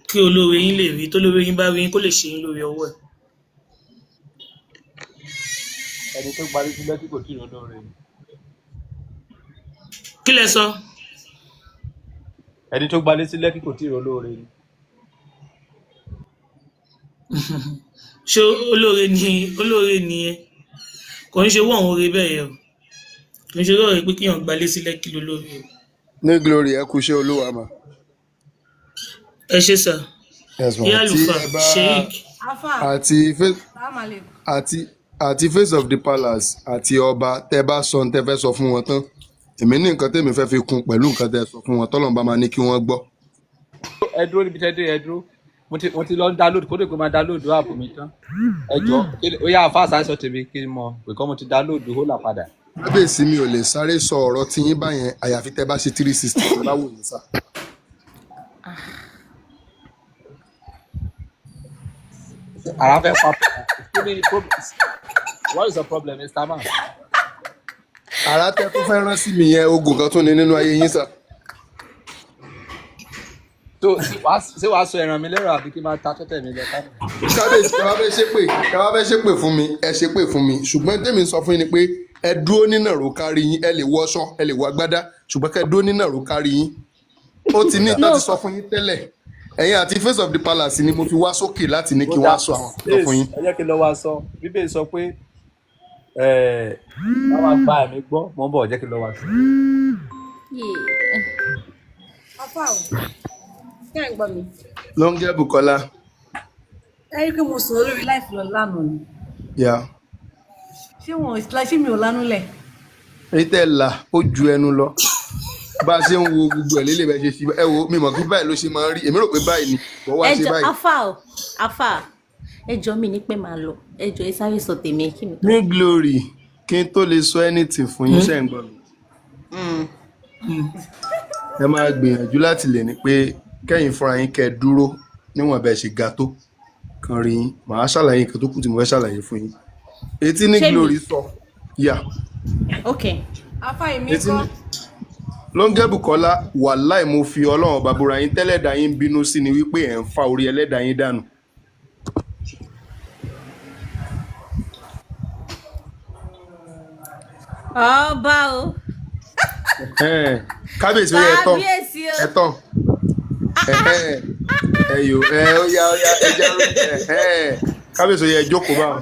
Kí olóore yín lè rí, tó lóore yín bá rí yín kó lè ṣe yín lórí ọwọ́ ẹ̀. Ẹni tó gbalé sí lẹ́kì kò tí ì lóore. Kí lẹ sọ? Ẹni tó gbalé sí lẹ́kì kò tí ì lóore. Ṣé olóore ni ẹ? Kò ń ṣe owó àwọn oore bẹ́ẹ̀ yẹn o. mo ṣe lọ́rọ̀ pé kíyàn gbalé sílẹ̀ kí ló lórí o. Ní glory ẹ kú iṣẹ́ olúwa mà. Ẹ ṣe sà. Yes ma. Ìyá Tí àlùfáà ẹ bá Sheik. Alpha. àti face of the palace àti ọba tẹ bá sọ tẹ fẹ́ sọ fún wọn tán. Èmi ní nǹkan tèmi fẹ́ fi kún pẹ̀lú nǹkan tẹ sọ fún wọn tọ́lọ́run bá máa ní kí wọ́n gbọ́. ẹ dúró níbi tẹ́ dé ẹ dúró mo ti lọ download kó dé pé máa download app mi tán ẹ jọ ó yà fast answer tèmi kí n mọ pé mo ti download hólà padà. Kábíyèsí mi ò lè sáré sọ ọ̀rọ̀ tí yín báyẹn àyàfi tẹ bá ṣe 360 tẹ bá wò yín sá. Ara fẹ́ pa what is the problem Mr. Man? Ara tẹ tó fẹ́ rán sí mi yẹn ogun kan tún ní nínú ayé yín sá. Ṣé wàá sọ ẹran mi lẹ́rọ àbí kí n máa ta tẹ́tẹ́ mi lọ ká. Kábíyèsí ẹ wá fẹ́ ṣépè fún mi ẹ ṣépè fún mi ṣùgbọ́n tèmi sọ fún yín ni pé ẹ dúró nínà ro kárí yín ẹ lè wọ aṣọ ẹ lè wọ agbádá ṣùgbọ́n kẹ́ dúró nínà ro kárí yín. Ó ti ní láti sọ fún yín tẹ́lẹ̀ ẹ̀yin àti face of the palace ni mo fi wá sókè láti ní kí wọ́n sọ àwọn ọ̀rọ̀ fún yín. ẹ jẹ́ kí n lọ wá sọ bíbélì sọ pé báwa gba ẹ̀mí gbọ́ mọ́ bọ̀ jẹ́ kí n lọ wá sọ. Alpha o. Kí ẹ̀ ń gbọ́ mi? Ló ń jẹ́ Bùkọ́lá. Ẹ rí pé mo sọ̀rọ̀ lórí láìpẹ́ lọ lánàá ni. Yà. Ṣé mi ò lánú lẹ̀? Èyí tẹ́ là ó ju ẹnu lọ. Bá a ṣe ń wo gbogbo ẹ̀ lélẹ̀ bá ṣe ṣe ẹ wo mi mọ̀ pé báyìí ló ṣe máa ń rí èmi rò pé báyìí ni wọ́n wá ṣe báyìí. Afa ẹjọ́ mi ní pé máa lọ ẹjọ́ ẹ sáré sọ tèmi kí mi. Ní glory kí n tó lè sọ anything fún yín ṣe ń gbọ́ mi. Ẹ máa gbìyànjú láti lè ní pé kẹ́yìn fúnra yín kẹ́ dúró níwọ̀n bẹ́ẹ̀ ṣe ga tó kan rí yín màá ṣàlàyé nǹkan tó kù tí mo fẹ́ ṣàlàyé fún yín. Etí ní glory sọ yà. Ok. Afa èmi kọ́. Ló ń jẹ́ Bùkọ́lá wàláì mo fi Ọlọ́run ọba búra yín tẹ́lẹ̀dá yín bínú sí ni wípé ẹ̀ ń fa orí ẹlẹ́dà yín dànù. Ọba o. Kábíyèsí ó yẹ ẹ̀tàn ẹ̀yọ ó yá ẹja kábíyèsí ó yẹ jókòó bá wọn.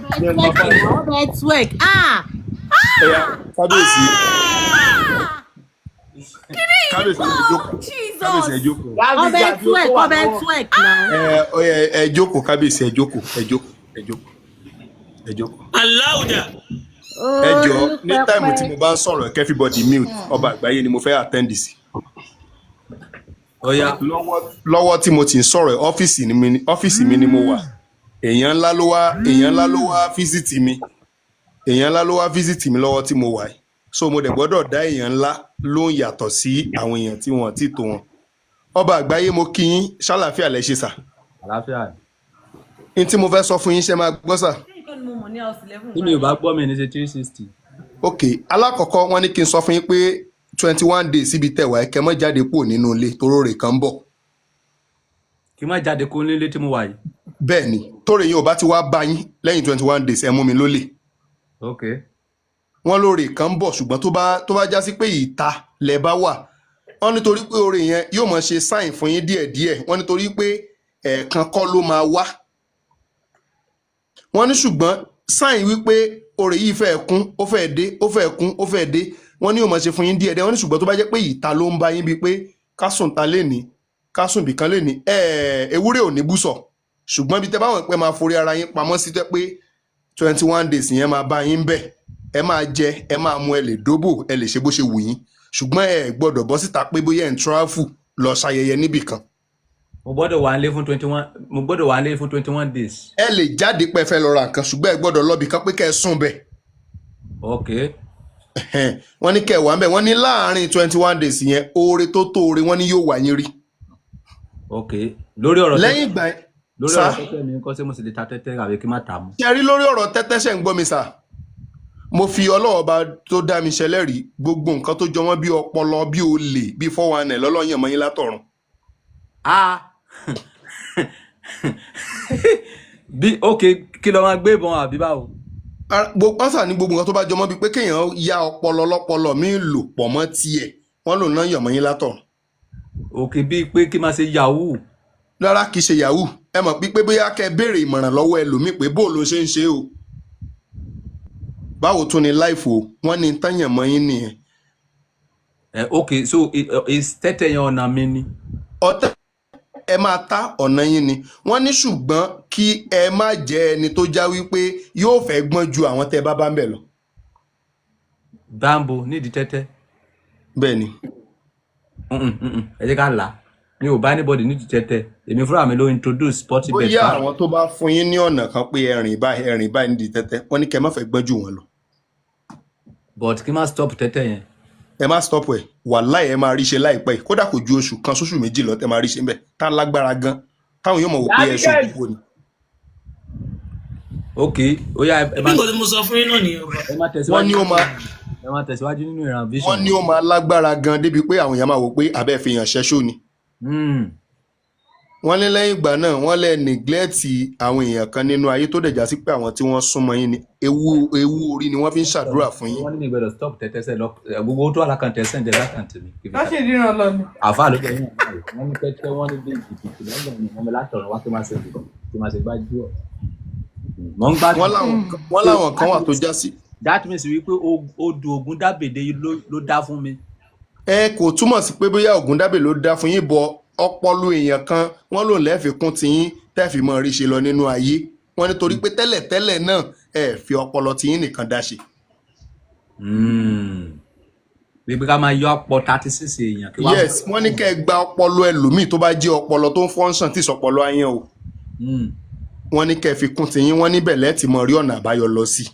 Ọbẹ̀ twerk. Kábíyèsí. Kábíyèsí ẹ jókòó. Ọbẹ̀ twerk náà. Ẹ jókòó kábíyèsí ẹ jókòó. Aláùdà. Ẹ jọ ní táìmù tí mo bá ń sọ̀rọ̀ everybody mute ọba àgbáyé ni mo fẹ́ attend sí. Lọ́wọ́ tí mo ti ń sọ̀rọ̀ ọ́fíìsì mi ni mo wà. Èèyàn ńlá ló wá fíṣítì mi lọ́wọ́ tí mo wà yìí. So mo dẹ̀ gbọ́dọ̀ dá èèyàn ńlá ló ń yàtọ̀ sí àwọn èèyàn tí wọ́n ti tó wọn. Ọba àgbáyé mo kí yín ṣàlàáfíà lẹ ṣe sà. Àlàáfíà. N tí mo fẹ́ sọ fún yín ṣe máa gbọ́ sà. Tí mi ò bá gbọ́ mi ní ṣe 360. Ok, alákọ̀ọ́kọ́ wọ́n ní kí n sọ fún yín pé 21 days síbi tẹ̀wá ẹ̀kẹ́ mọ́ jáde kúrò nínú ilé toró rè kan bọ̀. Kí má jáde kó nílé tí mo wà yìí. Bẹ́ẹ̀ ni tóore yín ò bá ti wá bá yín lẹ́yìn 21 days ẹ mú mi lólè. Ok. Wọ́n lóore kan bọ̀ ṣùgbọ́n tó bá já sí pé ìta lẹ bá wà wọ́n nítorí pé oore yẹn yóò máa ṣe sáìn fún yín díẹ̀díẹ̀ wọ́n nítorí pé ẹ̀ẹ̀kan kọ́ ló máa wá. Wọ́n ní ṣùgbọ́n sáìn wípé oore yìí fẹ́ kún ó fẹ́ dé ó fẹ́ kún ó fẹ́ dé wọ́n ní yóò máa ṣe fún yín díẹ̀díẹ̀ wọ́n ní ṣùgbọ́n tó bá jẹ́ pé ìta ló ń bá yín bíi pé kásùn ta lénìí kásùn bìkan lénìí ewúrẹ́ ò ní búsọ̀ ṣùgbọ́n bí tẹ́ bá wọ̀n pé máa forí ara yín pamọ́ sí tẹ́ pé 21 days yẹn máa bá yín bẹ̀ ẹ máa jẹ ẹ máa mu ẹ lè dóbò ẹ lè ṣe bó ṣe wù yín ṣùgbọ́n ẹ gbọ́dọ̀ bọ́ síta pé bóyá ẹ̀ ń tráfù lọ ṣayẹyẹ níbì kan. Mo gbọ́dọ̀ wà nílé fún 21 days. Ẹ lè jáde pé ẹ fẹ́ lọ ra nǹkan ṣùgbọ́n ẹ gbọ́dọ̀ lọ bìkan pé kẹ́ ẹ sùn bẹ̀. Ok. Wọ́n ní kẹ́ ẹ wà ń bẹ̀ wọ́n ní láàárín 21 days yẹn oore tó tó oore wọ́n ní yóò wà yín rí. Ok. Lórí ọ̀rọ̀ lẹ́yìn ìgbà yẹn. Lórí ọ̀rọ̀ tẹ́tẹ́ mi nǹkan ṣé mo sì lè ta tẹ́tẹ́ àbí kí n má ta mọ́. Ṣé ẹ rí lórí ọ̀rọ̀ tẹ́tẹ́ ṣe ń gbọ́ mi sà? Mo fi Ọlọ́run bá tó dá mi ṣẹlẹ́rìí gbogbo nǹkan tó jọ wọ́n bí ọpọlọ bí olè bí 419 lọ́lọ́yìn mọ́ yín látọ̀run. Bí ok kí ló máa gbé ìbọn àbí báwo. Wọ́n sà ní gbogbo nǹkan tó bá jọ mọ́ bíi pé kéèyàn ya ọpọlọ lọ́pọlọ mi lò pọ̀ mọ́ tiẹ̀ wọ́n lò náà yàn mọ́ yín látọ̀run. Ok bíi pé kí máa ṣe yahoo. Rárá kìí ṣe yahoo ẹ mọ̀ pé bóyá kẹ́ béèrè ìmọ̀ràn lọ́wọ́ ẹlòmíì pé bó ló ṣe ń ṣe o. báwo tún ni life o wọ́n ní tányàn mọ́ yín nìyẹn. Okay, so is tẹ́tẹ́ yẹn ọ̀nà mi ni. ọ̀tẹ̀ ẹ máa ta ọ̀nà yín ni wọ́n ní ṣùgbọ́n kí ẹ má jẹ́ ẹni tó já wípé yóò fẹ́ gbọ́n ju àwọn tẹ́ bá ń bẹ̀ lọ. Bambo nídìí tẹ́tẹ́. bẹ́ẹ̀ ni. ẹ jẹ́ ká là mi ò bá anybody nídìí tẹ́tẹ́ èmi fúnra mi ló introduce sporty bet. bóyá àwọn tó bá fún yín ní ọ̀nà kan pé ẹ̀rìn báyìí nídìí tẹ́tẹ́ wọ́n ní kẹ́ má fẹ́ gbọ́n ju wọn lọ. but kí n má stop tẹ́tẹ́ yẹn. ẹ má stop ẹ wàláhì ẹ máa rí ṣe láìpẹ́ yìí kódà kò ju oṣù kan sóṣù méjì lọ tẹ́ máa rí ṣe ńbẹ̀ tá lágbára gan táwọn yóò mọ̀ wò pé ẹ ṣe òkú ni. ok ó yá ẹ má. bí nǹkan tí mo sọ fún yín náà nìyẹn. ẹ má tẹ̀síwájú nínú ìran vision. wọ́n ní ó máa lágbára gan débi pé àwọn èèyàn máa wò pé abẹ́ fi hàn ṣẹ́ṣó ni. wọ́n ní lẹ́yìn ìgbà náà wọ́n lẹ́ nìglẹ́ẹ̀tì àwọn èèyàn kan nínú ayé tó dẹ̀já sí pé àwọn tí wọ́n súnmọ́ yín ni ewu orí ni wọ́n fi ń ṣàdúrà fún yín. wọ́n ní mi gbọ́dọ̀ stop tẹ́tẹ́sẹ̀ lọ gbogbo tó alákàntẹ́ sẹ́ǹdẹ̀ lákàntì mi. wọ́n ṣe ìdíran lọ ni. àfa ló jẹ́ yín wọ́n ní tẹ́tẹ́ wọ́n ní bí ìdìbò lọ́gbọ̀n ni wọ́n mi látọ̀rọ̀ wá tó máa ṣe ìdìbò tó máa ṣe gbájú ọ̀. wọ́n láwọn kan wà tó já sí. that means wípé odò Ògúndábèdé ló dá fún mi. ẹ kò túmọ̀ sí pé bóyá Ògúndábè ló dá fún yín bọ ọpọlọ èèyàn kan wọ́n lòun lẹ́ẹ̀fì kún tiyín tẹ́ẹ̀fì mọ́ rí ṣe lọ nínú ayé wọ́n nítorí pé tẹ́lẹ̀ náà ẹ fi ọpọlọ tiyín nìkan dá ṣe. gbígbé ká máa yọ ọpọ 36 èèyàn. yes wọ́n ní kẹ́ ẹ gba ọpọlọ ẹlòmíì tó bá jẹ́ ọpọlọ tó ń fọ́nṣàn tí ìsọpọlọ ayé o. wọ́n ní kẹ́ ẹ fi kún tiyín wọ́n níbẹ̀ lẹ́ẹ̀tì mọ́ rí ọ̀nà àbáyọ lọ sí.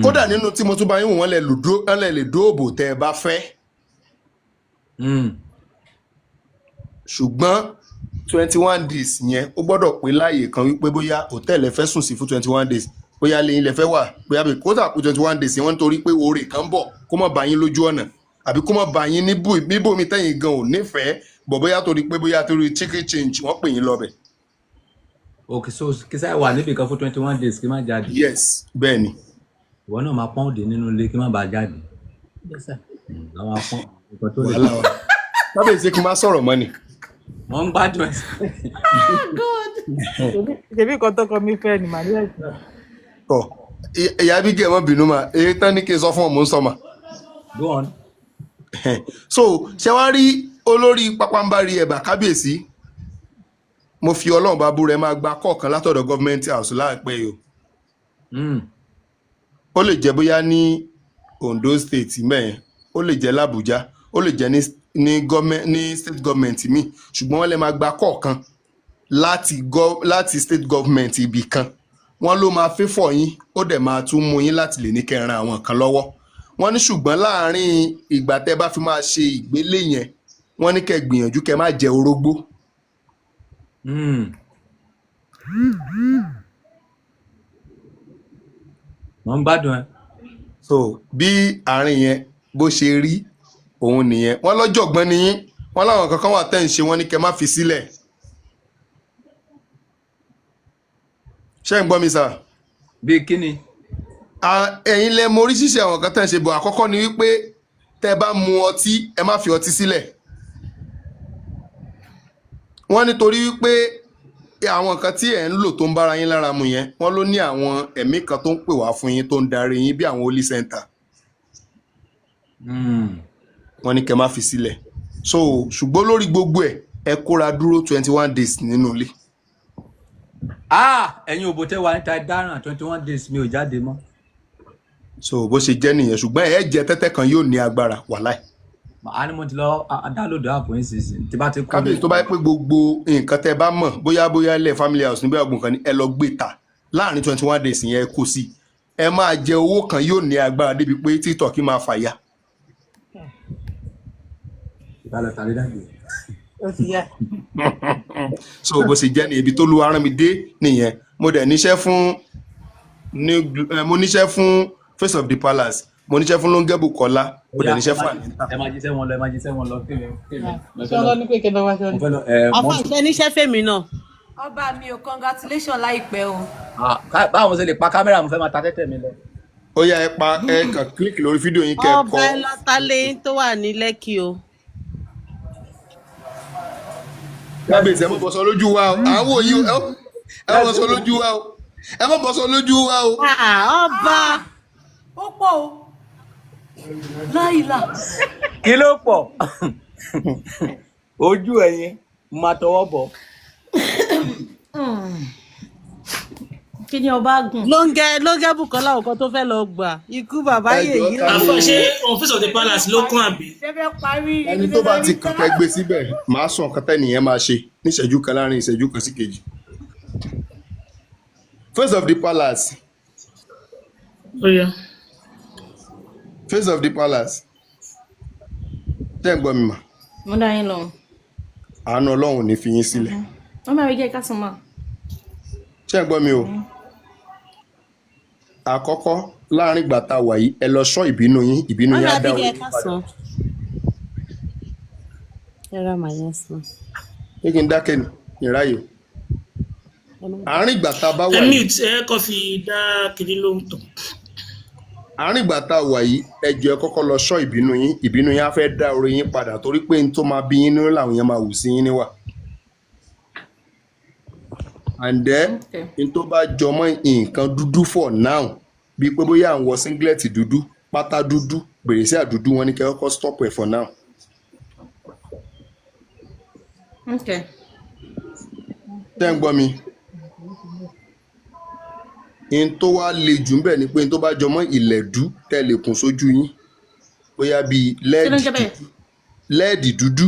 kódà nínú tí mo tún bá yín wò wọ́n lè dóòbò tẹ́ ẹ bá fẹ́. ṣùgbọ́n 21 days yẹn ó gbọ́dọ̀ pé láàyè kan wípé bóyá hòtẹ́ẹ̀lì ẹ fẹ́ sùn sí fún 21 days bóyá lẹ́yìn lẹ fẹ́ wà bóyá bí kó tàkù 21 days yẹn wọ́n nítorí pé oore kan bọ̀ kó má bá yín lójú ọ̀nà àbí kó má bá yín níbò mi tẹ́yìn gan ò nífẹ̀ẹ́ bọ̀ bóyá torí pé bóyá torí chicken change wọ́n pè yín lọ́bẹ̀. ok so kí sáà wà níbi kan fún 21 days kí má jáde. yes bẹ́ẹ̀ ni. ìwọ náà máa pọ́n òde nínú ilé kí má bàa jáde. àwọn apọ́n nǹkan tó lè lọ. kábíyèsí kí n má sọ̀rọ̀ mọ́ ni. wọ́n ń gbádùn ẹ̀. ṣèbí kan tó kọ mí fẹ́ ni màdíyà ìtura. ìyá bí gẹ̀ mọ́ bínú mà èyí tán ní kí n sọ fún ọmọ ń sọ mà. go on. so ṣé wàá rí olórí pápánbárí ẹ̀bà kábíyèsí mo fi ọlọ́run bá búrẹ́ máa gba kọ̀ọ̀kan látọ̀dọ̀ gọ́ọ̀mẹ́ntì house láìpẹ́ yìí o. ó lè jẹ́ bóyá ní Ondo state mẹ́ẹ̀ ó lè jẹ́ l'Abuja ó lè jẹ́ ní state government mi ṣùgbọ́n wọ́n lè máa gba kọ̀ọ̀kan láti state government ibì kan wọ́n ló máa fẹ́ fọ̀ yín ó dẹ̀ máa tún mú yín láti lè ní kẹran àwọn kan lọ́wọ́ wọ́n ní ṣùgbọ́n láàárín ìgbà tẹ́ bá fi máa ṣe ìgbélé yẹn wọ́n ní kẹ́ gbìyànjú kẹ́ má jẹ orógbó. wọ́n ń gbádùn ẹ. so bí àárín yẹn bó ṣe rí òun nìyẹn wọ́n lọ́jọ̀gbọ́n ni yín wọ́n láwọn kankan wà tẹ́ ń ṣe wọ́n ní kẹ́ má fi sílẹ̀. ṣé ń gbọ́ mi sà. bí kíni. ẹ̀yin lẹ mọ oríṣiríṣi àwọn kan tẹ́ ń ṣe bọ̀ àkọ́kọ́ ni wípé tẹ́ bá mu ọtí ẹ má fi ọtí sílẹ̀. wọ́n nítorí wípé àwọn nǹkan tí ẹ̀ ń lò tó ń bára yín lára mu yẹn wọ́n ló ní àwọn ẹ̀mí kan tó ń pè wá fún yín tó ń darí yín bí àwọn holy center. wọ́n ní kẹ́ má fi sílẹ̀ so ṣùgbọ́n lórí gbogbo ẹ kóra dúró 21 days nínú ilé. ẹ̀yin òbò tẹ́ wà níta dáràn 21 days mi ò jáde mọ́. so bó ṣe jẹ́ nìyẹn ṣùgbọ́n ẹ jẹ tẹ́tẹ́ kan yóò ní agbára wàláì. màá ní mo ti lọ download app yín sísìn tí bá ti kú. kábíyèsí tó bá yẹ pé gbogbo nǹkan tẹ́ bá mọ̀ bóyá ilẹ̀ family house níbẹ̀ ọgbọ̀n kan ní ẹ lọ gbé ta láàrin 21 days yẹn kó sí ẹ máa jẹ owó kan yóò ní agbára débi pé títọ̀ kí máa fàyà. ìbálẹ̀ tàbí dàgbé. so bó ṣe jẹ́ ní ibi tó lu arán mi dé nìyẹn mo dẹ̀ níṣẹ́ fún face of the palace mo níṣẹ́ fún Lóńgẹ́bù Kọ́lá mo dẹ̀ níṣẹ́ fún àníta. ẹ máa jíṣẹ́ wọn lọ ẹ máa jíṣẹ́ wọn lọ kémi. sọ́lọ́ ní pé kí n lọ wá ṣọ́ni. àfa ìṣe níṣẹ́ fèmí náà. ọba mi ò congratulation láìpẹ́ o. báwo ṣe lè pa kámẹ́rà mo fẹ́ máa ta tẹ́tẹ́ mi lọ. ó yá ẹ kàn kílíkì lórí fídíò yín kẹ́ ẹ kọ́. ọba ẹ lọ talé tó wà ní Lẹ́kì o. kábíyèsí ẹ mọ̀ bọ̀ sọ lójú wa o àwọn òyìn ẹ mọ̀ sọ lójú wa o. ẹ má bọ́ sọ lójú wa o. Ọba. Ó pọ̀ o. Láìla. Kí ló pọ̀? Ojú ẹ̀yin máa tọwọ́ bọ̀. Kí ni ọba gùn? Ló ń gẹ́ Bùkọ́lá ọkọ tó fẹ́ lọ gbà. Ikú bàbá yèyí. Àfọ ṣé on Face of the Palace ló kún àbí? Ṣé fẹ́ parí? ẹni tó bá ti kàn kẹ́ gbé síbẹ̀ màá sọ nǹkan tẹ́nìyẹn máa ṣe ní ìṣẹ́jú kan láàrin ìṣẹ́jú kan sí kejì. Face of the Palace. Ó yá. Face of the Palace. Tẹ́ ń gbọ́ mi mà. Mo dá yín lọ. Àánú Ọlọ́run ò ní fi yín sílẹ̀. Wọ́n máa rí jẹ́ ká sùn mọ́. Tẹ́ ń gbọ́ mi o. Àkọ́kọ́ láàrin ìgbà tá a wà yìí ẹ lọ ṣọ́ ìbínú yín Wọ́n á máa dá bí orí jẹ́ yín ká padà. sùn. Ẹ̀rọ màá yẹn sùn. Ṣé kí n dákẹ́ ni? Ìráyè. Àárín ìgbà tá a bá wà Ẹ yìí. mute ẹ kọ́ fi dá kiri lóhùn tán. Àárín ìgbà tá a wà yìí ẹ jọ̀ọ́ ẹ kọ́kọ́ lọ ṣọ́ ìbínú yín á fẹ́ dá orí yín padà torí pé n tó máa bí yín nínú làwọn yẹn máa wù sí yín níwà. And then n tó bá jọmọ́ nǹkan dúdú for now bíi pé bóyá à ń wọ singlet dúdú pátá dúdú bèrèsí àdúdú wọn ní kẹ́ kọ́kọ́ stop ẹ̀ for now. Okay. Tẹ́ ń gbọ́ mi. In tó wá le jù ń bẹ̀ ni pé n tó bá jọmọ́ ìlẹ̀dú tẹ́ lè kùn sójú yín bóyá bíi lẹ́ẹ̀dì dúdú